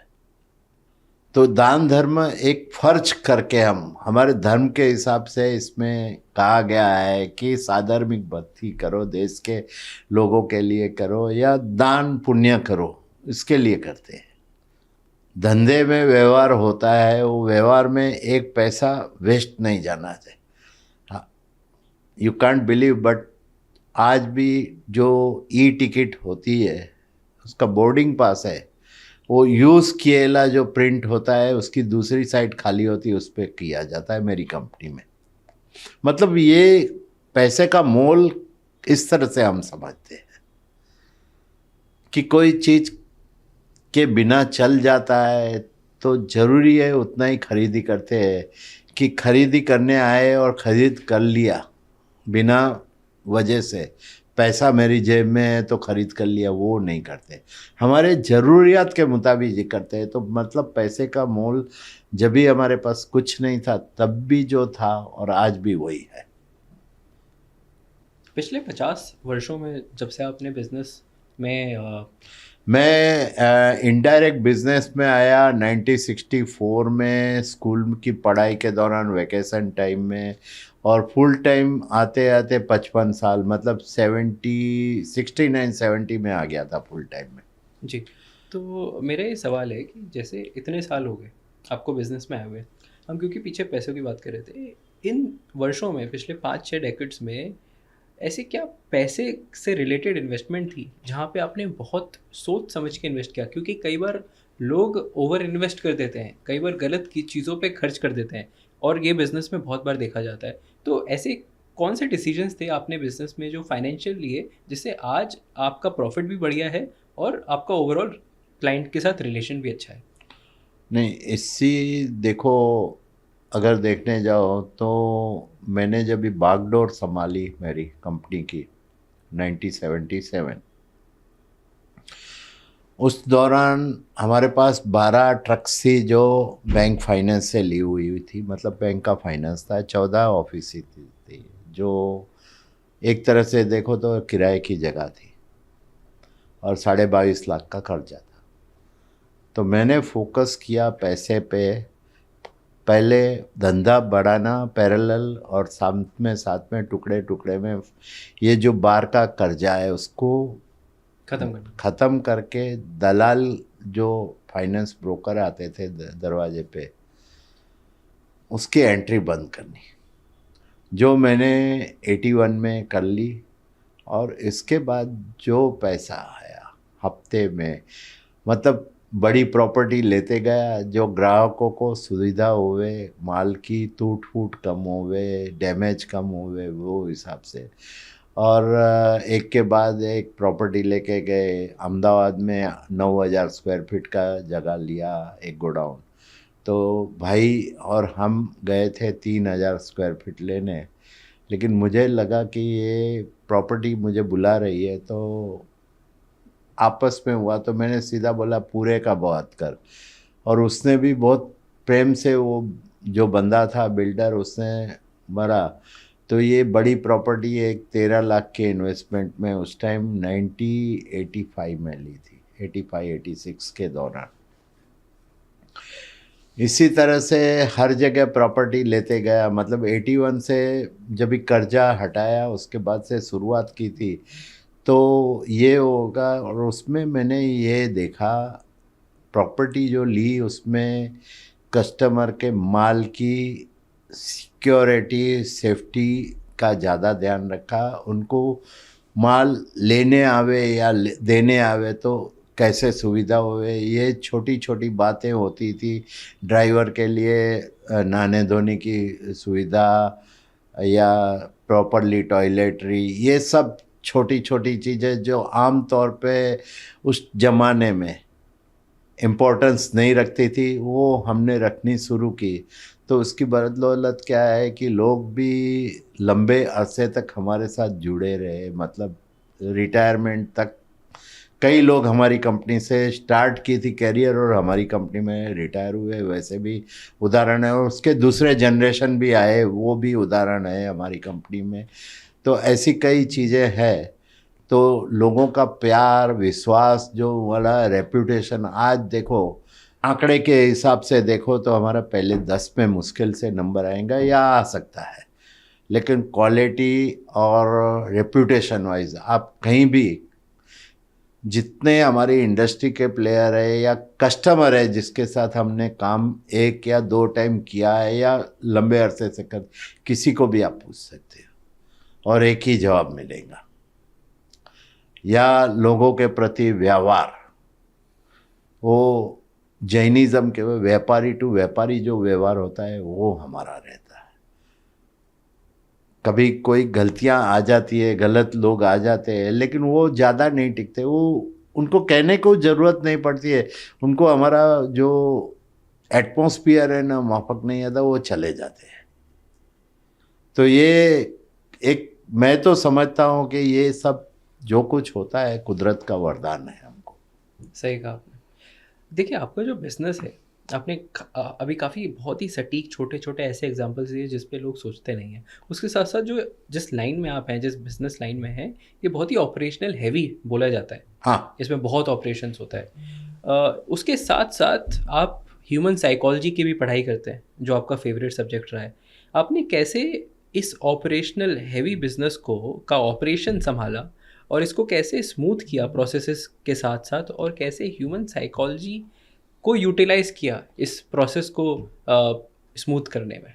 तो दान धर्म एक फर्ज करके हम हमारे धर्म के हिसाब से इसमें कहा गया है कि साधर्मिक भक्ति करो, देश के लोगों के लिए करो या दान पुण्य करो, इसके लिए करते हैं। धंधे में व्यवहार होता है, वो व्यवहार में एक पैसा वेस्ट नहीं जाना चाहिए। हाँ, यू कांट बिलीव, बट आज भी जो ई टिकट होती है उसका बोर्डिंग पास है, वो यूज़ किएला जो प्रिंट होता है उसकी दूसरी साइड खाली होती है, उस पर किया जाता है मेरी कंपनी में। मतलब ये पैसे का मोल इस तरह से हम समझते हैं कि कोई चीज़ के बिना चल जाता है तो ज़रूरी है उतना ही खरीदी करते हैं कि खरीदी करने आए और ख़रीद कर लिया बिना वजह से, पैसा मेरी जेब में है तो ख़रीद कर लिया, वो नहीं करते। हमारे ज़रूरियात के मुताबिक ये करते हैं। तो मतलब पैसे का मोल जब भी हमारे पास कुछ नहीं था तब भी जो था और आज भी वही है। पिछले 50 वर्षों में जब से आपने बिजनेस में मैं इनडायरेक्ट बिजनेस में आया 1964 में, स्कूल की पढ़ाई के दौरान वैकेशन टाइम में, और फुल टाइम आते आते 55 साल, मतलब 69-70 में आ गया था फुल टाइम में। जी, तो मेरा ये सवाल है कि जैसे इतने साल हो गए आपको बिजनेस में आए हुए, हम क्योंकि पीछे पैसों की बात कर रहे थे, इन वर्षों में पिछले 5-6 डेकेड्स में ऐसे क्या पैसे से रिलेटेड इन्वेस्टमेंट थी जहाँ पे आपने बहुत सोच समझ के इन्वेस्ट किया? क्योंकि कई बार लोग ओवर इन्वेस्ट कर देते हैं, कई बार गलत की चीज़ों पे खर्च कर देते हैं, और ये बिज़नेस में बहुत बार देखा जाता है। तो ऐसे कौन से डिसीजंस थे आपने बिज़नेस में जो फाइनेंशियल लिए, जिससे आज आपका प्रॉफिट भी बढ़िया है और आपका ओवरऑल क्लाइंट के साथ रिलेशन भी अच्छा है? नहीं, इसी देखो, अगर देखने जाओ तो मैंने जब भी बागडोर संभाली मेरी कंपनी की 1977, उस दौरान हमारे पास 12 ट्रक्स थी जो बैंक फाइनेंस से ली हुई थी, मतलब बैंक का फाइनेंस था। 14 ऑफिस थी जो एक तरह से देखो तो किराए की जगह थी, और 22.5 लाख का कर्जा था। तो मैंने फोकस किया पैसे पे, पहले धंधा बढ़ाना पैरेलल, और साथ में टुकड़े टुकड़े में ये जो बार का कर्जा है उसको ख़त्म करके दलाल जो फाइनेंस ब्रोकर आते थे दरवाजे पे, उसकी एंट्री बंद करनी, जो मैंने 81 में कर ली। और इसके बाद जो पैसा आया हफ्ते में, मतलब बड़ी प्रॉपर्टी लेते गया, जो ग्राहकों को सुविधा हुए, माल की टूट फूट कम हुए, डैमेज कम हुए, वो हिसाब से। और एक के बाद एक प्रॉपर्टी लेके गए। अहमदाबाद में 9,000 स्क्वायर फीट का जगह लिया, एक गोडाउन। तो भाई और हम गए थे 3,000 स्क्वायर फीट लेने, लेकिन मुझे लगा कि ये प्रॉपर्टी मुझे बुला रही है, तो आपस में हुआ तो मैंने सीधा बोला पूरे का बहुत कर। और उसने भी बहुत प्रेम से, वो जो बंदा था बिल्डर, उसने मरा। तो ये बड़ी प्रॉपर्टी एक 13 लाख के इन्वेस्टमेंट में उस टाइम 1985 में ली थी, 85-86 के दौरान। इसी तरह से हर जगह प्रॉपर्टी लेते गया, मतलब 81 से जब भी कर्जा हटाया उसके बाद से शुरुआत की थी, तो ये होगा। और उसमें मैंने ये देखा, प्रॉपर्टी जो ली उसमें कस्टमर के माल की सिक्योरिटी सेफ्टी का ज़्यादा ध्यान रखा। उनको माल लेने आवे या देने आवे तो कैसे सुविधा होवे, ये छोटी छोटी बातें होती थी। ड्राइवर के लिए नहाने धोने की सुविधा या प्रॉपरली टॉयलेटरी, ये सब छोटी छोटी चीज़ें जो आम तौर पे उस ज़माने में इम्पोर्टेंस नहीं रखती थी, वो हमने रखनी शुरू की। तो उसकी बदौलत क्या है कि लोग भी लंबे अरसे तक हमारे साथ जुड़े रहे, मतलब रिटायरमेंट तक। कई लोग हमारी कंपनी से स्टार्ट की थी कैरियर और हमारी कंपनी में रिटायर हुए, वैसे भी उदाहरण है। और उसके दूसरे जनरेशन भी आए, वो भी उदाहरण है हमारी कंपनी में। तो ऐसी कई चीज़ें हैं। तो लोगों का प्यार, विश्वास, जो वाला रेपुटेशन, आज देखो आंकड़े के हिसाब से देखो तो हमारा पहले 10 में मुश्किल से नंबर आएगा या आ सकता है, लेकिन क्वालिटी और रेपुटेशन वाइज आप कहीं भी, जितने हमारी इंडस्ट्री के प्लेयर है या कस्टमर है जिसके साथ हमने काम 1 या 2 टाइम किया है या लंबे अरसे से कर, किसी को भी आप पूछ सकते हो और एक ही जवाब मिलेगा। या लोगों के प्रति व्यवहार, वो जैनिज़्म के व्यापारी टू व्यापारी जो व्यवहार होता है वो हमारा रहता है। कभी कोई गलतियां आ जाती है, गलत लोग आ जाते हैं, लेकिन वो ज़्यादा नहीं टिकते, वो उनको कहने को ज़रूरत नहीं पड़ती है। उनको हमारा जो एटमॉस्फियर है ना माफक नहीं आता, वो चले जाते हैं। तो ये एक, मैं तो समझता हूँ कि ये सब जो कुछ होता है कुदरत का वरदान है हमको। सही कहा आपने। देखिए, आपका जो बिज़नेस है, आपने अभी काफ़ी बहुत ही सटीक छोटे-छोटे ऐसे एग्ज़ाम्पल्स दिए जिस पे लोग सोचते नहीं हैं। उसके साथ-साथ जो जिस लाइन में आप हैं, जिस बिज़नेस लाइन में हैं, ये बहुत ही ऑपरेशनल हेवी बोला जाता है। हाँ, इसमें बहुत ऑपरेशंस होता है। उसके साथ-साथ आप ह्यूमन साइकोलॉजी की भी पढ़ाई करते हैं, जो आपका फ़ेवरेट सब्जेक्ट रहा है। आपने कैसे इस ऑपरेशनल हेवी बिज़नेस का ऑपरेशन सँभाला और इसको कैसे स्मूथ किया प्रोसेसेस के साथ-साथ, और कैसे ह्यूमन साइकोलॉजी को यूटिलाइज़ किया इस प्रोसेस को स्मूथ करने में?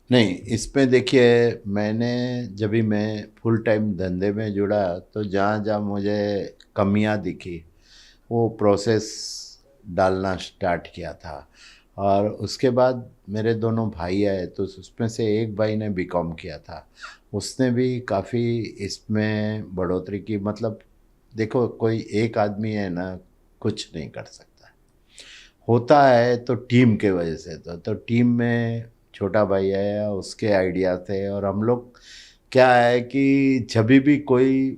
नहीं, इसमें देखिए, मैंने जब भी मैं फुल टाइम धंधे में जुड़ा तो जहाँ जहाँ मुझे कमियाँ दिखी वो प्रोसेस डालना स्टार्ट किया था। और उसके बाद मेरे दोनों भाई आए, तो उसमें से एक भाई ने बीकॉम किया था, उसने भी काफ़ी इसमें बढ़ोतरी की। मतलब देखो, कोई एक आदमी है ना कुछ नहीं कर सकता, होता है तो टीम के वजह से। तो टीम में छोटा भाई आया, उसके आइडिया थे। और हम लोग क्या है कि जब भी कोई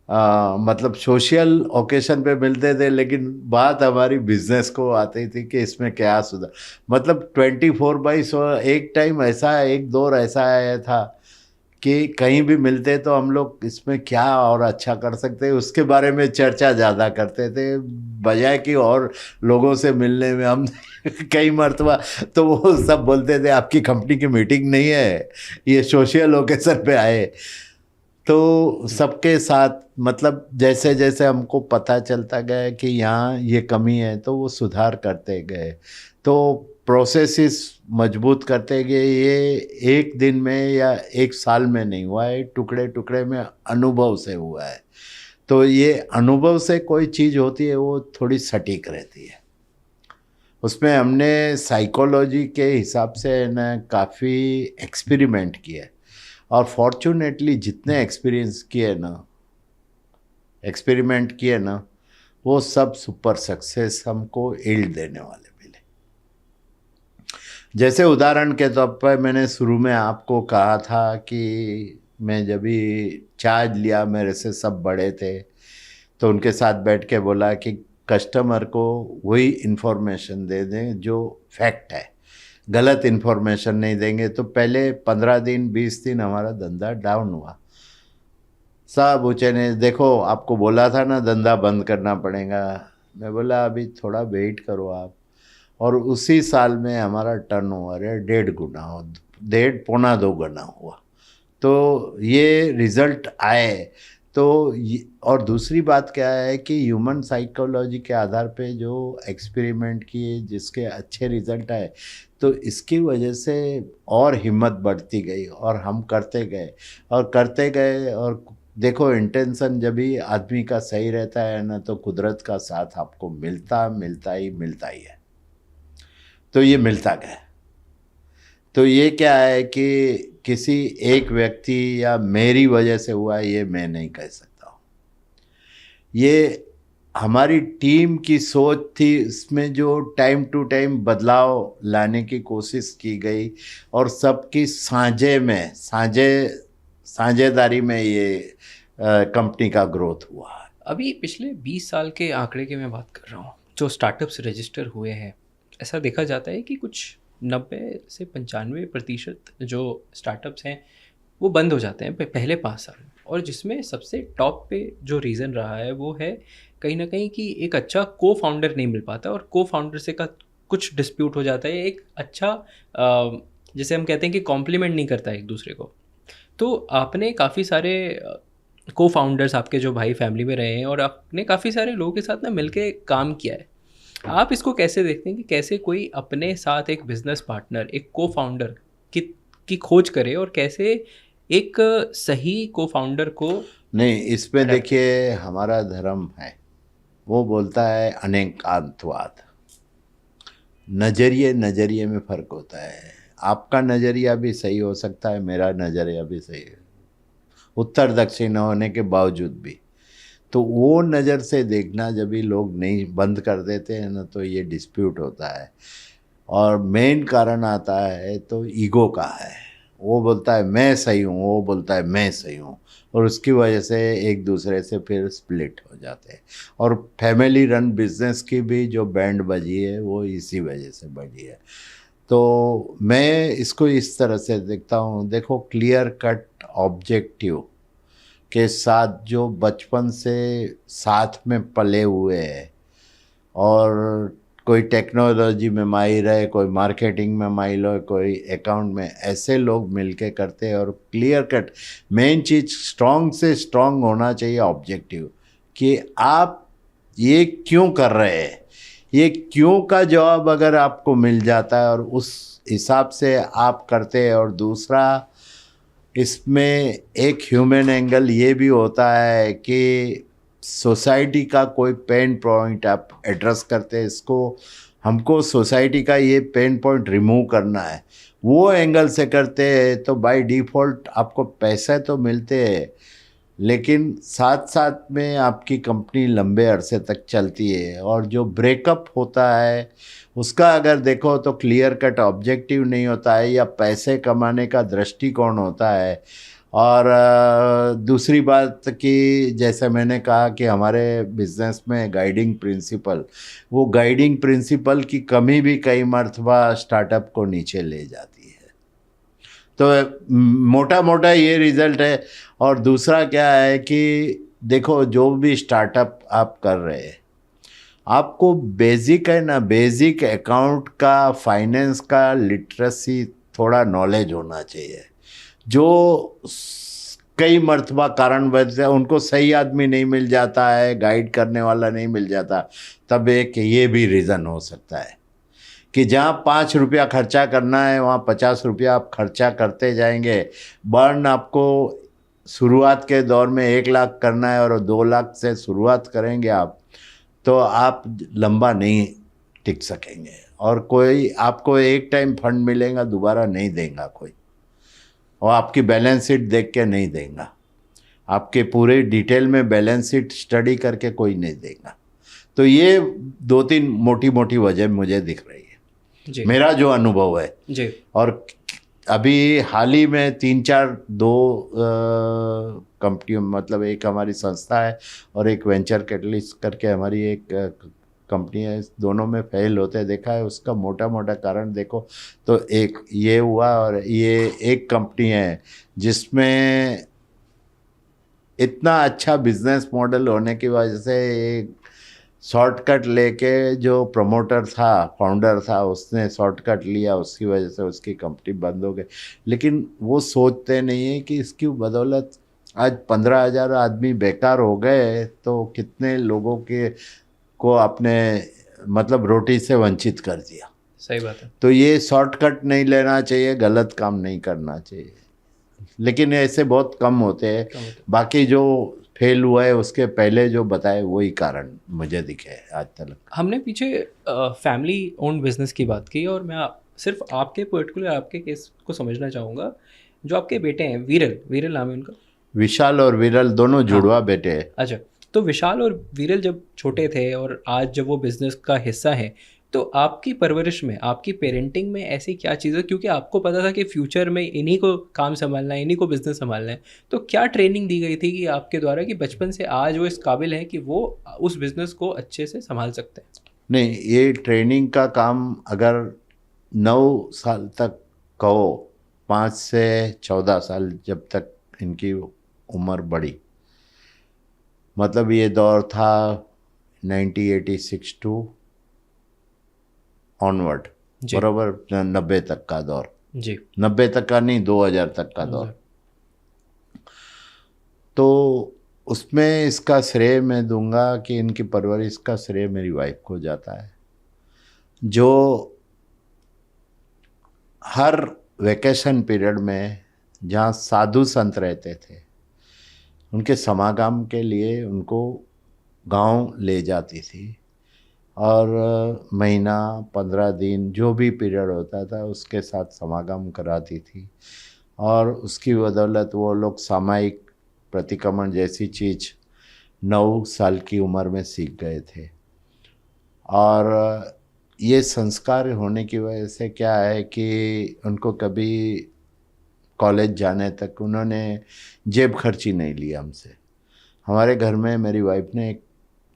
मतलब सोशल ओकेशन पे मिलते थे, लेकिन बात हमारी बिजनेस को आती थी कि इसमें क्या सुधार। मतलब 24/100 एक टाइम ऐसा, एक दौर ऐसा आया था कि कहीं भी मिलते तो हम लोग इसमें क्या और अच्छा कर सकते हैं उसके बारे में चर्चा ज़्यादा करते थे, बजाय कि और लोगों से मिलने में हम कई मरतबा तो वो सब बोलते थे आपकी कंपनी की मीटिंग नहीं है, ये सोशल ओकेशन पे आए। तो सबके साथ मतलब जैसे जैसे हमको पता चलता गया कि यहाँ ये कमी है तो वो सुधार करते गए, तो प्रोसेसेस मजबूत करते गए। ये एक दिन में या एक साल में नहीं हुआ है, टुकड़े टुकड़े में अनुभव से हुआ है। तो ये अनुभव से कोई चीज़ होती है वो थोड़ी सटीक रहती है। उसमें हमने साइकोलॉजी के हिसाब से ना काफ़ी एक्सपेरिमेंट किए, और फॉर्चुनेटली जितने एक्सपेरिमेंट किए ना वो सब सुपर सक्सेस हमको यील्ड देने वाले मिले। जैसे उदाहरण के तौर पर मैंने शुरू में आपको कहा था कि मैं जब भी चार्ज लिया, मेरे से सब बड़े थे, तो उनके साथ बैठ के बोला कि कस्टमर को वही इन्फॉर्मेशन दे दें जो फैक्ट है, गलत इन्फॉर्मेशन नहीं देंगे। तो पहले 15 दिन 20 दिन हमारा धंधा डाउन हुआ। सब ऊँचे ने देखो आपको बोला था ना धंधा बंद करना पड़ेगा। मैं बोला अभी थोड़ा वेट करो आप। और उसी साल में हमारा टर्नओवर है 1.5 गुना हो, 1.5 पौना 2 गुना हुआ। तो ये रिज़ल्ट आए। तो और दूसरी बात क्या है कि ह्यूमन साइकोलॉजी के आधार पे जो एक्सपेरिमेंट किए जिसके अच्छे रिज़ल्ट आए, तो इसकी वजह से और हिम्मत बढ़ती गई और हम करते गए और करते गए। और देखो इंटेंशन जब भी आदमी का सही रहता है ना तो कुदरत का साथ आपको मिलता ही है। तो ये मिलता गया। तो ये क्या है कि किसी एक व्यक्ति या मेरी वजह से हुआ ये मैं नहीं कह सकता हूँ। ये हमारी टीम की सोच थी, इसमें जो टाइम टू टाइम बदलाव लाने की कोशिश की गई और सबकी साझेदारी में ये कंपनी का ग्रोथ हुआ। अभी पिछले 20 साल के आंकड़े की मैं बात कर रहा हूँ, जो स्टार्टअप्स रजिस्टर हुए हैं, ऐसा देखा जाता है कि कुछ 90 से 95% जो स्टार्टअप्स हैं वो बंद हो जाते हैं पहले 5 साल में। और जिसमें सबसे टॉप पे जो रीज़न रहा है वो है कहीं ना कहीं कि एक अच्छा को फाउंडर नहीं मिल पाता और को फाउंडर से का कुछ डिस्प्यूट हो जाता है, एक अच्छा जैसे हम कहते हैं कि कॉम्प्लीमेंट नहीं करता एक दूसरे को। तो आपने काफ़ी सारे को फाउंडर्स आपके जो भाई फैमिली में रहे हैं और आपने काफ़ी सारे लोगों के साथ ना मिलके काम किया है। आप इसको कैसे देखते हैं कि कैसे कोई अपने साथ एक बिजनेस पार्टनर, एक को फाउंडर की खोज करे और कैसे एक सही को फाउंडर को नहीं, इसमें देखिए हमारा धर्म है, वो बोलता है अनेकांतवाद। नज़रिए में फ़र्क होता है। आपका नज़रिया भी सही हो सकता है, मेरा नज़रिया भी सही है, उत्तर दक्षिण होने के बावजूद भी। तो वो नज़र से देखना जब भी लोग नहीं बंद कर देते हैं ना तो ये डिस्प्यूट होता है। और मेन कारण आता है तो ईगो का है। वो बोलता है मैं सही हूँ, वो बोलता है मैं सही हूँ, और उसकी वजह से एक दूसरे से फिर स्प्लिट हो जाते हैं। और फैमिली रन बिजनेस की भी जो बैंड बजी है वो इसी वजह से बजी है। तो मैं इसको इस तरह से देखता हूँ, देखो क्लियर कट ऑब्जेक्टिव के साथ जो बचपन से साथ में पले हुए हैं, और कोई टेक्नोलॉजी में माहिर है, कोई मार्केटिंग में माहिर है, कोई अकाउंट में, ऐसे लोग मिलके करते हैं। और क्लियर कट मेन चीज़ स्ट्रॉन्ग से स्ट्रॉन्ग होना चाहिए ऑब्जेक्टिव, कि आप ये क्यों कर रहे हैं। ये क्यों का जवाब अगर आपको मिल जाता है और उस हिसाब से आप करते हैं। और दूसरा इसमें एक ह्यूमन एंगल ये भी होता है कि सोसाइटी का कोई पेन पॉइंट आप एड्रेस करते हैं, इसको हमको सोसाइटी का ये पेन पॉइंट रिमूव करना है, वो एंगल से करते हैं तो बाय डिफ़ॉल्ट आपको पैसे तो मिलते हैं, लेकिन साथ साथ में आपकी कंपनी लंबे अरसे तक चलती है। और जो ब्रेकअप होता है उसका अगर देखो तो क्लियर कट ऑब्जेक्टिव नहीं होता है, या पैसे कमाने का दृष्टिकोण होता है, और दूसरी बात कि जैसे मैंने कहा कि हमारे बिजनेस में गाइडिंग प्रिंसिपल, वो गाइडिंग प्रिंसिपल की कमी भी कई मर्तबा स्टार्टअप को नीचे ले जाती है। तो मोटा मोटा ये रिजल्ट है। और दूसरा क्या है कि देखो, जो भी स्टार्टअप आप कर रहे हैं, आपको बेसिक है ना, बेसिक अकाउंट का, फाइनेंस का लिटरेसी थोड़ा नॉलेज होना चाहिए। जो कई मर्तबा कारण वजह से उनको सही आदमी नहीं मिल जाता है, गाइड करने वाला नहीं मिल जाता, तब एक ये भी रीज़न हो सकता है कि जहाँ 5 रुपया खर्चा करना है वहाँ 50 रुपया आप खर्चा करते जाएंगे। बर्न आपको शुरुआत के दौर में 1 लाख करना है और 2 लाख से शुरुआत करेंगे आप, तो आप लंबा नहीं टिक सकेंगे। और कोई आपको एक टाइम फंड मिलेगा, दोबारा नहीं देगा कोई, और आपकी बैलेंस शीट देख के नहीं देगा, आपके पूरे डिटेल में बैलेंस शीट स्टडी करके कोई नहीं देगा। तो ये 2-3 मोटी मोटी वजह मुझे दिख रही है जी। मेरा जो अनुभव है जी। और अभी हाल ही में 3-4 दो कंपनियों, मतलब एक हमारी संस्था है और एक वेंचर कैटलिस्ट करके हमारी एक कंपनी है, इस दोनों में फेल होते देखा है। उसका मोटा मोटा कारण देखो तो एक ये हुआ, और ये एक कंपनी है जिसमें इतना अच्छा बिजनेस मॉडल होने की वजह से एक शॉर्टकट लेके जो प्रमोटर था, फाउंडर था, उसने शॉर्टकट लिया, उसकी वजह से उसकी कंपनी बंद हो गई। लेकिन वो सोचते नहीं है कि इसकी बदौलत आज 15,000 आदमी बेकार हो गए, तो कितने लोगों के को अपने मतलब रोटी से वंचित कर दिया। सही बात है। तो ये शॉर्टकट नहीं लेना चाहिए, गलत काम नहीं करना चाहिए, लेकिन ऐसे बहुत कम होते हैं। बाकी जो फेल हुआ है उसके पहले जो बताए वही कारण मुझे दिखे आज तक। हमने पीछे फैमिली ओन्ड बिजनेस की बात की, और मैं सिर्फ आपके पर्टिकुलर आपके केस को समझना चाहूँगा। जो आपके बेटे हैं, वीरल, वीरल नाम है उनका? विशाल और विरल दोनों जुड़वा बेटे हैं। अच्छा, तो विशाल और वीरल जब छोटे थे और आज जब वो बिजनेस का हिस्सा है, तो आपकी परवरिश में, आपकी पेरेंटिंग में ऐसी क्या चीज़ है, क्योंकि आपको पता था कि फ्यूचर में इन्हीं को काम संभालना है, इन्हीं को बिजनेस संभालना है, तो क्या ट्रेनिंग दी गई थी कि आपके द्वारा कि बचपन से आज वो इस काबिल हैं कि वो उस बिजनेस को अच्छे से संभाल सकते हैं? नहीं, ये ट्रेनिंग का काम अगर 9 साल तक कहो, 5 से 14 साल जब तक इनकी उम्र बढ़ी, मतलब ये दौर था 1986 टू ऑनवर्ड, बराबर 90 तक का दौर जी। 90 तक का नहीं, 2000 तक का दौर। तो उसमें इसका श्रेय मैं दूंगा कि इनकी परवरिश का श्रेय मेरी वाइफ को जाता है, जो हर वैकेशन पीरियड में जहाँ साधु संत रहते थे उनके समागम के लिए उनको गांव ले जाती थी, और महीना 15 दिन जो भी पीरियड होता था उसके साथ समागम कराती थी। और उसकी बदौलत वो लोग सामायिक प्रतिक्रमण जैसी चीज़ 9 साल की उम्र में सीख गए थे। और ये संस्कार होने की वजह से क्या है कि उनको कभी कॉलेज जाने तक उन्होंने जेब खर्ची नहीं लिया हमसे। हमारे घर में मेरी वाइफ ने एक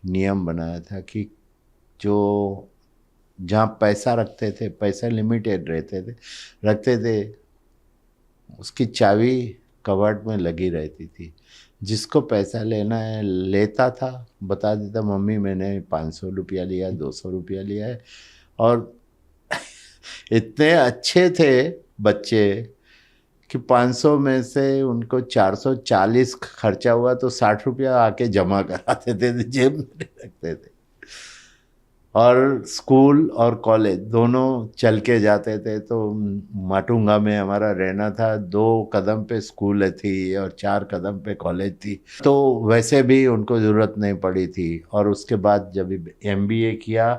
नियम बनाया था कि जो जहाँ पैसा रखते थे, पैसा लिमिटेड रखते थे, उसकी चाबी कवर्ड में लगी रहती थी। जिसको पैसा लेना है लेता था, बता देता मम्मी मैंने 500 रुपया लिया, 200 रुपया लिया है। और इतने अच्छे थे बच्चे कि 500 में से उनको 440 खर्चा हुआ तो 60 रुपया आके जमा कराते थे, जेब में रखते थे। और स्कूल और कॉलेज दोनों चल के जाते थे। तो माटुंगा में हमारा रहना था, 2 कदम पे स्कूल थी और 4 कदम पे कॉलेज थी, तो वैसे भी उनको ज़रूरत नहीं पड़ी थी। और उसके बाद जब MBA किया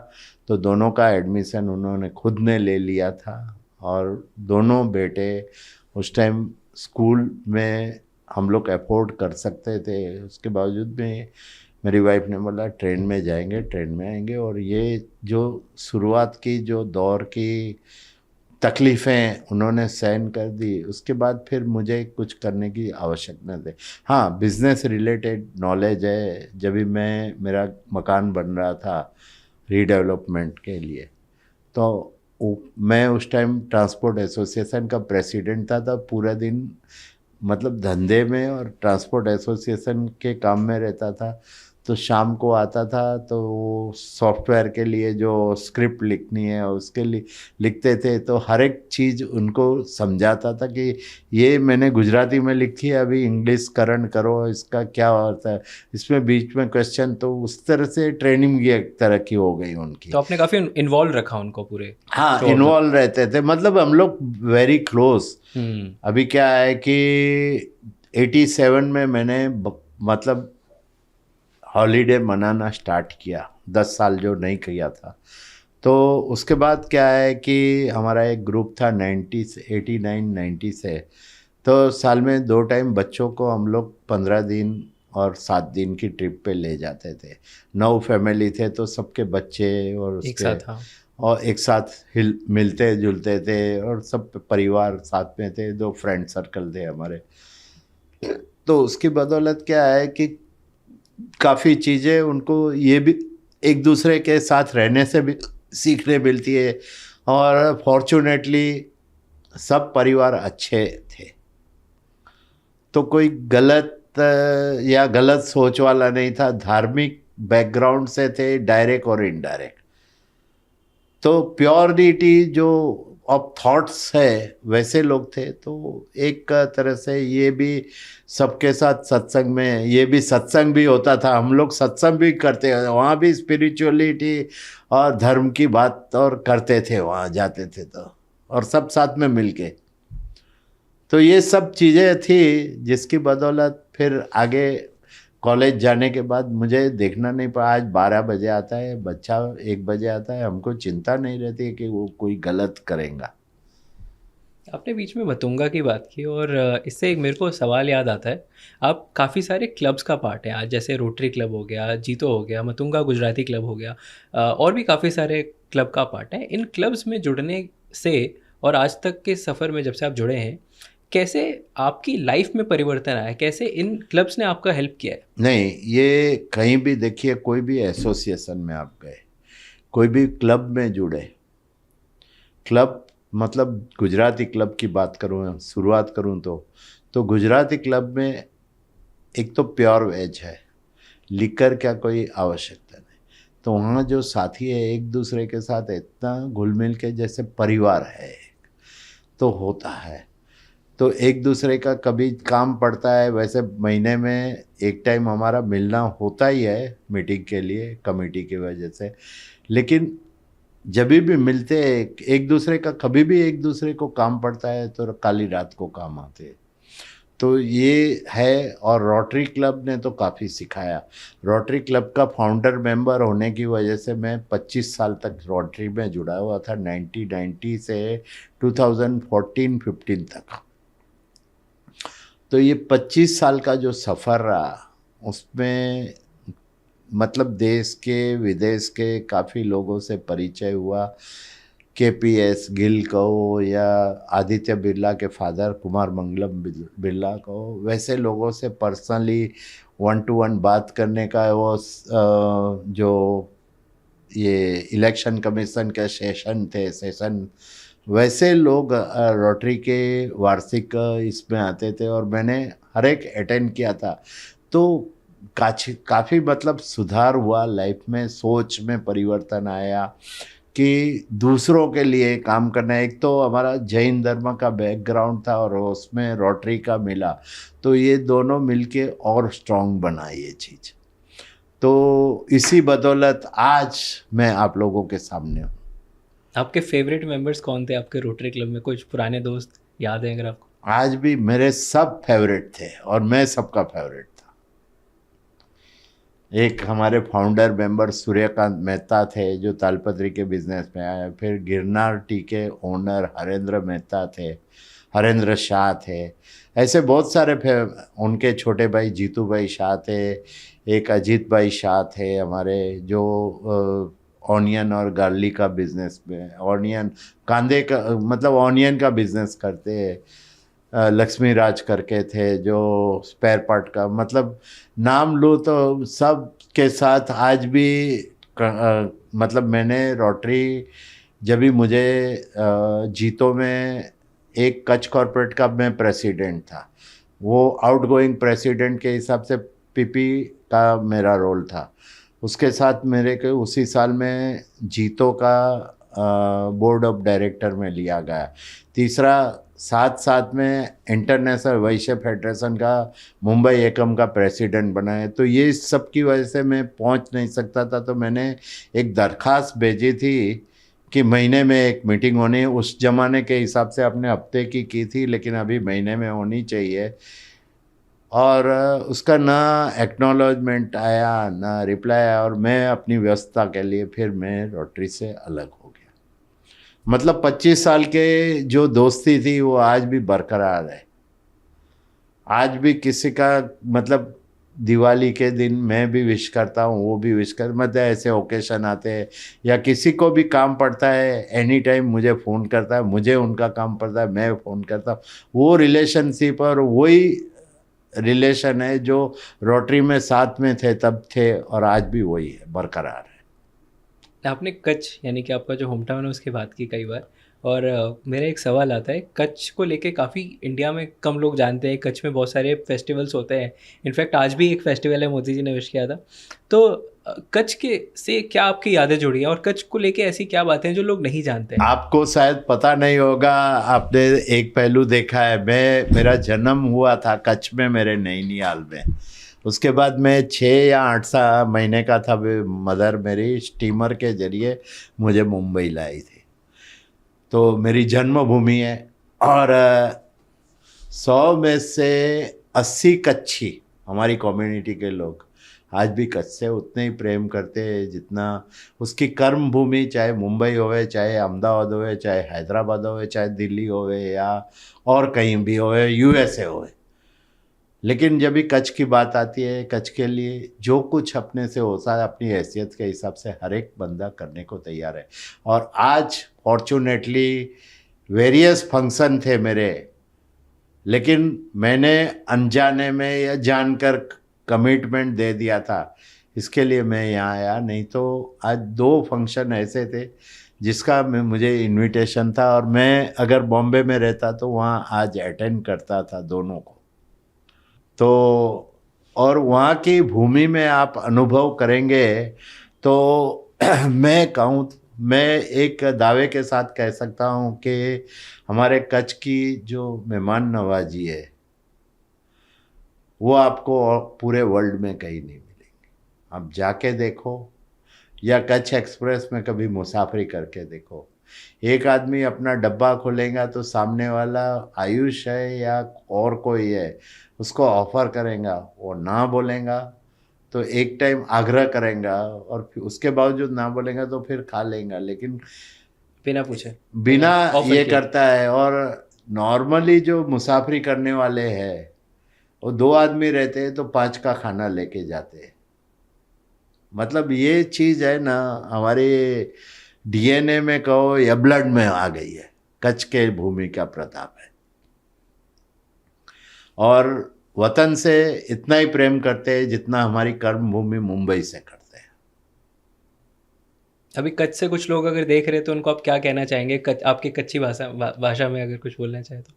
तो दोनों का एडमिशन उन्होंने खुद ने ले लिया था। और दोनों बेटे उस टाइम स्कूल में हम लोग अफोर्ड कर सकते थे, उसके बावजूद में मेरी वाइफ ने बोला ट्रेन में जाएंगे, ट्रेन में आएंगे। और ये जो शुरुआत की जो दौर की तकलीफ़ें उन्होंने सहन कर दी, उसके बाद फिर मुझे कुछ करने की आवश्यकता नहीं थी। हाँ, बिजनेस रिलेटेड नॉलेज है। जब भी मेरा मकान बन रहा था रीडेवलपमेंट के लिए, तो मैं उस टाइम ट्रांसपोर्ट एसोसिएशन का प्रेसिडेंट था। तब पूरा दिन मतलब धंधे में और ट्रांसपोर्ट एसोसिएशन के काम में रहता था। तो शाम को आता था तो सॉफ्टवेयर के लिए जो स्क्रिप्ट लिखनी है उसके लिए लिखते थे, तो हर एक चीज़ उनको समझाता था कि ये मैंने गुजराती में लिखी है, अभी इंग्लिश करण करो, इसका क्या होता है, इसमें बीच में क्वेश्चन। तो उस तरह से ट्रेनिंग ये एक तरह की हो गई उनकी। तो आपने काफ़ी इन्वॉल्व रखा उनको पूरे? हाँ, इन्वॉल्व रहते थे, मतलब हम लोग वेरी क्लोज। अभी क्या है कि 87 में मैंने मतलब हॉलीडे मनाना स्टार्ट किया, 10 साल जो नहीं किया था। तो उसके बाद क्या है कि हमारा एक ग्रुप था 90 से 89 90 से, तो साल में 2 टाइम बच्चों को हम लोग 15 दिन और 7 दिन की ट्रिप पे ले जाते थे। 9 फैमिली थे तो सबके बच्चे और एक उसके साथ, हाँ। और एक साथ मिलते जुलते थे और सब परिवार साथ में थे, 2 फ्रेंड सर्कल थे हमारे। तो उसकी बदौलत क्या है कि काफ़ी चीज़ें उनको ये भी एक दूसरे के साथ रहने से भी सीखने मिलती है। और फॉर्चुनेटली सब परिवार अच्छे थे, तो कोई गलत या गलत सोच वाला नहीं था। धार्मिक बैकग्राउंड से थे, डायरेक्ट और इनडायरेक्ट। तो प्योरिटी जो ऑफ थॉट्स है वैसे लोग थे। तो एक तरह से ये भी सबके साथ सत्संग में, ये भी सत्संग भी होता था, हम लोग सत्संग भी करते हैं वहाँ भी, स्पिरिचुअलिटी और धर्म की बात और करते थे वहाँ जाते थे तो, और सब साथ में मिलके। तो ये सब चीज़ें थी जिसकी बदौलत फिर आगे कॉलेज जाने के बाद मुझे देखना नहीं पड़ा। आज 12 बजे आता है बच्चा, 1 बजे आता है, हमको चिंता नहीं रहती है कि वो कोई गलत करेगा। आपने बीच में मतुंगा की बात की और इससे एक मेरे को सवाल याद आता है। आप काफ़ी सारे क्लब्स का पार्ट हैं आज, जैसे रोटरी क्लब हो गया, जीतो हो गया, मतुंगा गुजराती क्लब हो गया, और भी काफ़ी सारे क्लब का पार्ट है। इन क्लब्स में जुड़ने से और आज तक के सफ़र में जब से आप जुड़े हैं, कैसे आपकी लाइफ में परिवर्तन आया? कैसे इन क्लब्स ने आपका हेल्प किया है? नहीं, ये कहीं भी देखिए, कोई भी एसोसिएशन में आप गए, कोई भी क्लब में जुड़े, क्लब मतलब गुजराती क्लब की बात करूँ, शुरुआत करूँ तो गुजराती क्लब में एक तो प्योर वेज है, लिकर क्या कोई आवश्यकता नहीं। तो वहाँ जो साथी है एक दूसरे के साथ इतना घुल मिल के जैसे परिवार है, तो होता है। तो एक दूसरे का कभी काम पड़ता है, वैसे महीने में एक टाइम हमारा मिलना होता ही है मीटिंग के लिए कमेटी की वजह से। लेकिन जब भी मिलते हैं एक दूसरे का, कभी भी एक दूसरे को काम पड़ता है तो काली रात को काम आते हैं। तो ये है। और रोटरी क्लब ने तो काफ़ी सिखाया। रोटरी क्लब का फाउंडर मेंबर होने की वजह से मैं 25 साल तक रोटरी में जुड़ा हुआ था, 1990 से 2014-15 तक। तो ये 25 साल का जो सफ़र रहा उसमें मतलब देश के विदेश के काफ़ी लोगों से परिचय हुआ। KPS गिल कहो या आदित्य बिरला के फादर कुमार मंगलम बिरला कहो, वैसे लोगों से पर्सनली 1 to 1 बात करने का वो जो ये इलेक्शन कमीशन के सेशन वैसे लोग रोटरी के वार्षिक इसमें आते थे और मैंने हर एक अटेंड किया था। तो काफ़ी मतलब सुधार हुआ लाइफ में, सोच में परिवर्तन आया कि दूसरों के लिए काम करना। एक तो हमारा जैन धर्म का बैकग्राउंड था और उसमें रोटरी का मिला, तो ये दोनों मिलके और स्ट्रॉन्ग बना ये चीज़। तो इसी बदौलत आज मैं आप लोगों के सामने हूँ। आपके फेवरेट मेंबर्स कौन थे आपके रोटरी क्लब में? कुछ पुराने दोस्त याद हैं अगर आपको? आज भी मेरे सब फेवरेट थे और मैं सबका फेवरेट था। एक हमारे फाउंडर मेंबर सूर्यकांत मेहता थे जो तालपत्री के बिजनेस में आए। फिर गिरनार टी के ओनर हरेंद्र मेहता थे, हरेंद्र शाह थे। ऐसे बहुत सारे उनके छोटे भाई जीतू भाई शाह थे, एक अजीत भाई शाह थे हमारे जो ऑनियन और गार्लिक का बिजनेस में, ऑनियन कांदे का मतलब ऑनियन का बिजनेस करते हैं। लक्ष्मी राज करके थे जो स्पेयर पार्ट का, मतलब नाम लो तो सब के साथ आज भी मतलब मैंने रोटरी जब भी मुझे जीतो में एक कच्छ कॉरपोरेट का मैं प्रेसिडेंट था, वो आउटगोइंग प्रेसिडेंट के हिसाब से पीपी का मेरा रोल था। उसके साथ मेरे को उसी साल में जीतो का बोर्ड ऑफ डायरेक्टर में लिया गया। तीसरा साथ साथ में इंटरनेशनल वैश्य फेडरेशन का मुंबई एकम का प्रेसिडेंट बना है। तो ये सब की वजह से मैं पहुंच नहीं सकता था, तो मैंने एक दरख्वास्त भेजी थी कि महीने में एक मीटिंग होनी। उस ज़माने के हिसाब से अपने हफ्ते की थी, लेकिन अभी महीने में होनी चाहिए। और उसका ना एक्नॉलेजमेंट आया ना रिप्लाई आया, और मैं अपनी व्यवस्था के लिए फिर मैं रोटरी से अलग हो गया। मतलब 25 साल के जो दोस्ती थी वो आज भी बरकरार है। आज भी किसी का मतलब दिवाली के दिन मैं भी विश करता हूँ, वो भी विश कर, मतलब ऐसे ओकेशन आते हैं या किसी को भी काम पड़ता है एनी टाइम मुझे फ़ोन करता है, मुझे उनका काम पड़ता है मैं फ़ोन करता हूँ। वो रिलेशनशिप और वही रिलेशन है जो रोटरी में साथ में थे तब थे, और आज भी वही है, बरकरार है। आपने कच्छ यानी कि आपका जो होम टाउन है उसकी बात की कई बार, और मेरा एक सवाल आता है, कच्छ को लेके काफ़ी इंडिया में कम लोग जानते हैं। कच्छ में बहुत सारे फेस्टिवल्स होते हैं, इनफैक्ट आज भी एक फेस्टिवल है, मोदी जी ने विश किया था। तो कच्छ के से क्या आपकी यादें जुड़ी हैं, और कच्छ को लेके ऐसी क्या बातें हैं जो लोग नहीं जानते हैं? आपको शायद पता नहीं होगा, आपने एक पहलू देखा है, मेरा जन्म हुआ था कच्छ में, मेरे नैनीताल में। उसके बाद मैं 6 या 8 महीने का था, मदर मेरी स्टीमर के जरिए मुझे मुंबई लाई थी। तो मेरी जन्मभूमि है, और 100 में से 80 कच्छी हमारी कम्युनिटी के लोग आज भी कच्छ से उतने ही प्रेम करते हैं जितना उसकी कर्म भूमि, चाहे मुंबई होवे, चाहे अहमदाबाद होवे, चाहे हैदराबाद होवे, चाहे दिल्ली होवे, या और कहीं भी होवे, यूएसए होवे। लेकिन जब भी कच्छ की बात आती है, कच्छ के लिए जो कुछ अपने से होता है अपनी हैसियत के हिसाब से हर एक बंदा करने को तैयार है। और आज फॉर्चुनेटली वेरियस फंक्शन थे मेरे, लेकिन मैंने अनजाने में या जानकर कमिटमेंट दे दिया था, इसके लिए मैं यहाँ आया। नहीं तो आज 2 फंक्शन ऐसे थे जिसका मुझे इनविटेशन था, और मैं अगर बॉम्बे में रहता तो वहाँ आज अटेंड करता था दोनों को। तो और वहाँ की भूमि में आप अनुभव करेंगे तो मैं कहूँ, मैं एक दावे के साथ कह सकता हूँ कि हमारे कच्छ की जो मेहमान नवाजी है वो आपको पूरे वर्ल्ड में कहीं नहीं मिलेंगे। आप जाके देखो, या कच्छ एक्सप्रेस में कभी मुसाफरी करके देखो। एक आदमी अपना डब्बा खोलेगा तो सामने वाला आयुष है या और कोई है, उसको ऑफर करेगा, वो ना बोलेगा तो एक टाइम आग्रह करेगा, और फिर उसके बावजूद ना बोलेगा तो फिर खा लेगा, लेकिन बिना पूछे, बिना ऑफर ये किए। करता है। और नॉर्मली जो मुसाफरी करने वाले हैं वो 2 आदमी रहते हैं तो 5 का खाना लेके जाते हैं। मतलब ये चीज़ है ना, हमारे डीएनए में कहो या ब्लड में आ गई है, कच्छ के भूमि का प्रताप है। और वतन से इतना ही प्रेम करते हैं जितना हमारी कर्म भूमि मुंबई से करते हैं। अभी कच्छ से कुछ लोग अगर देख रहे हैं तो उनको आप क्या कहना चाहेंगे, आपकी कच्ची भाषा में अगर कुछ बोलना चाहे तो?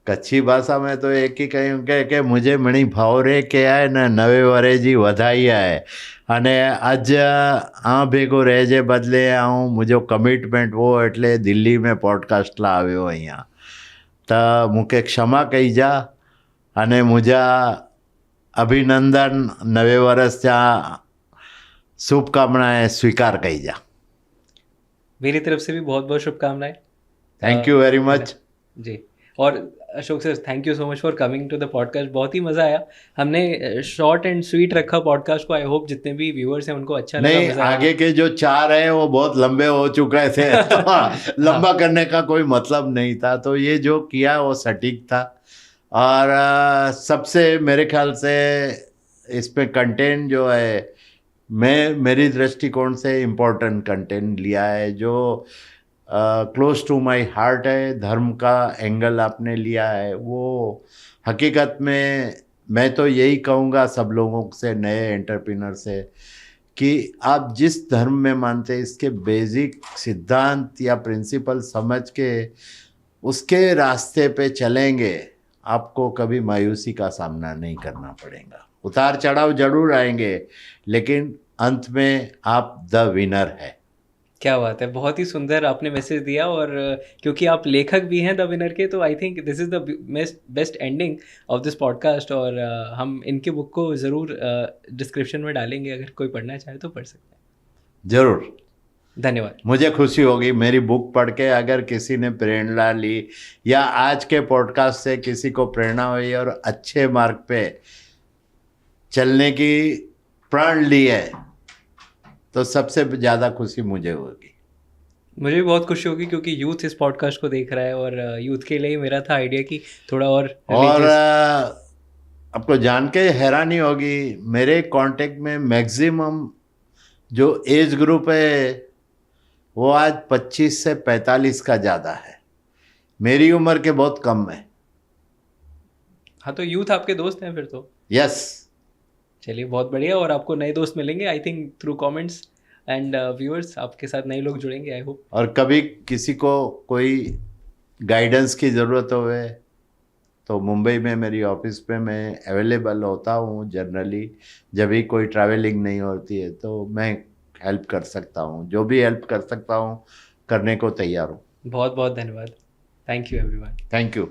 कच्छी भाषा में तो एक ही कहूँ कि मुझे मणी भावरे के आए ने नवे वरेजी वधाई आए, અને आज आ भेगो રહેજે बदले आऊँ मुझो कमिटमेंट वो એટલે दिल्ली में पॉडकास्ट ला આવ્યો અહીંયા। तो मुके क्षमा कही जा, અને मुझा अभिनंदन नवे वर्ष जा शुभकामनाएं स्वीकार कही जा। मेरी तरफ से भी बहुत बहुत शुभकामनाएं। Thank you very much ji. और Ashok sir, thank you so much for coming to the podcast. बहुत ही मज़ा आया, हमने शॉर्ट एंड स्वीट रखा पॉडकास्ट को। आई होप जितने भी व्यूअर्स हैं उनको अच्छा लगा। नहीं, आगे के जो 4 हैं वो बहुत लंबे हो चुके थे तो लंबा करने का कोई मतलब नहीं था, तो ये जो किया वो सटीक था। और सबसे मेरे ख्याल से इसमें कंटेंट जो है मैं मेरी दृष्टिकोण से इम्पोर्टेंट कंटेंट लिया है जो क्लोज टू माय हार्ट है। धर्म का एंगल आपने लिया है, वो हकीकत में मैं तो यही कहूँगा सब लोगों से, नए एंटरप्रेन्योर से, कि आप जिस धर्म में मानते हैं इसके बेसिक सिद्धांत या प्रिंसिपल समझ के उसके रास्ते पे चलेंगे, आपको कभी मायूसी का सामना नहीं करना पड़ेगा। उतार चढ़ाव जरूर आएंगे, लेकिन अंत में आप द विनर है। क्या बात है, बहुत ही सुंदर आपने मैसेज दिया। और क्योंकि आप लेखक भी हैं द विनर के, तो I think this is the best ending of this podcast. और हम इनके बुक को ज़रूर डिस्क्रिप्शन में डालेंगे, अगर कोई पढ़ना चाहे तो पढ़ सकते हैं। जरूर, धन्यवाद। मुझे खुशी होगी मेरी बुक पढ़ के अगर किसी ने प्रेरणा ली, या आज के पॉडकास्ट से किसी को प्रेरणा हुई और अच्छे मार्ग पे चलने की प्रण ली है, तो सबसे ज़्यादा खुशी मुझे होगी। मुझे भी बहुत खुशी होगी, क्योंकि यूथ इस पॉडकास्ट को देख रहा है, और यूथ के लिए मेरा था आइडिया कि थोड़ा और आपको जान के हैरानी होगी, मेरे कांटेक्ट में मैक्सिमम जो एज ग्रुप है वो आज 25 से 45 का ज़्यादा है। मेरी उम्र के बहुत कम है। हाँ, तो यूथ आपके दोस्त हैं फिर तो। यस। चलिए, बहुत बढ़िया। और आपको नए दोस्त मिलेंगे I think through comments and viewers, आपके साथ नए लोग जुड़ेंगे आई होप। और कभी किसी को कोई गाइडेंस की ज़रूरत होवे तो मुंबई में मेरी ऑफिस पे मैं अवेलेबल होता हूँ जनरली। जब भी कोई ट्रैवलिंग नहीं होती है तो मैं हेल्प कर सकता हूँ, जो भी हेल्प कर सकता हूँ करने को तैयार हूँ। बहुत बहुत धन्यवाद। Thank you everyone. Thank you.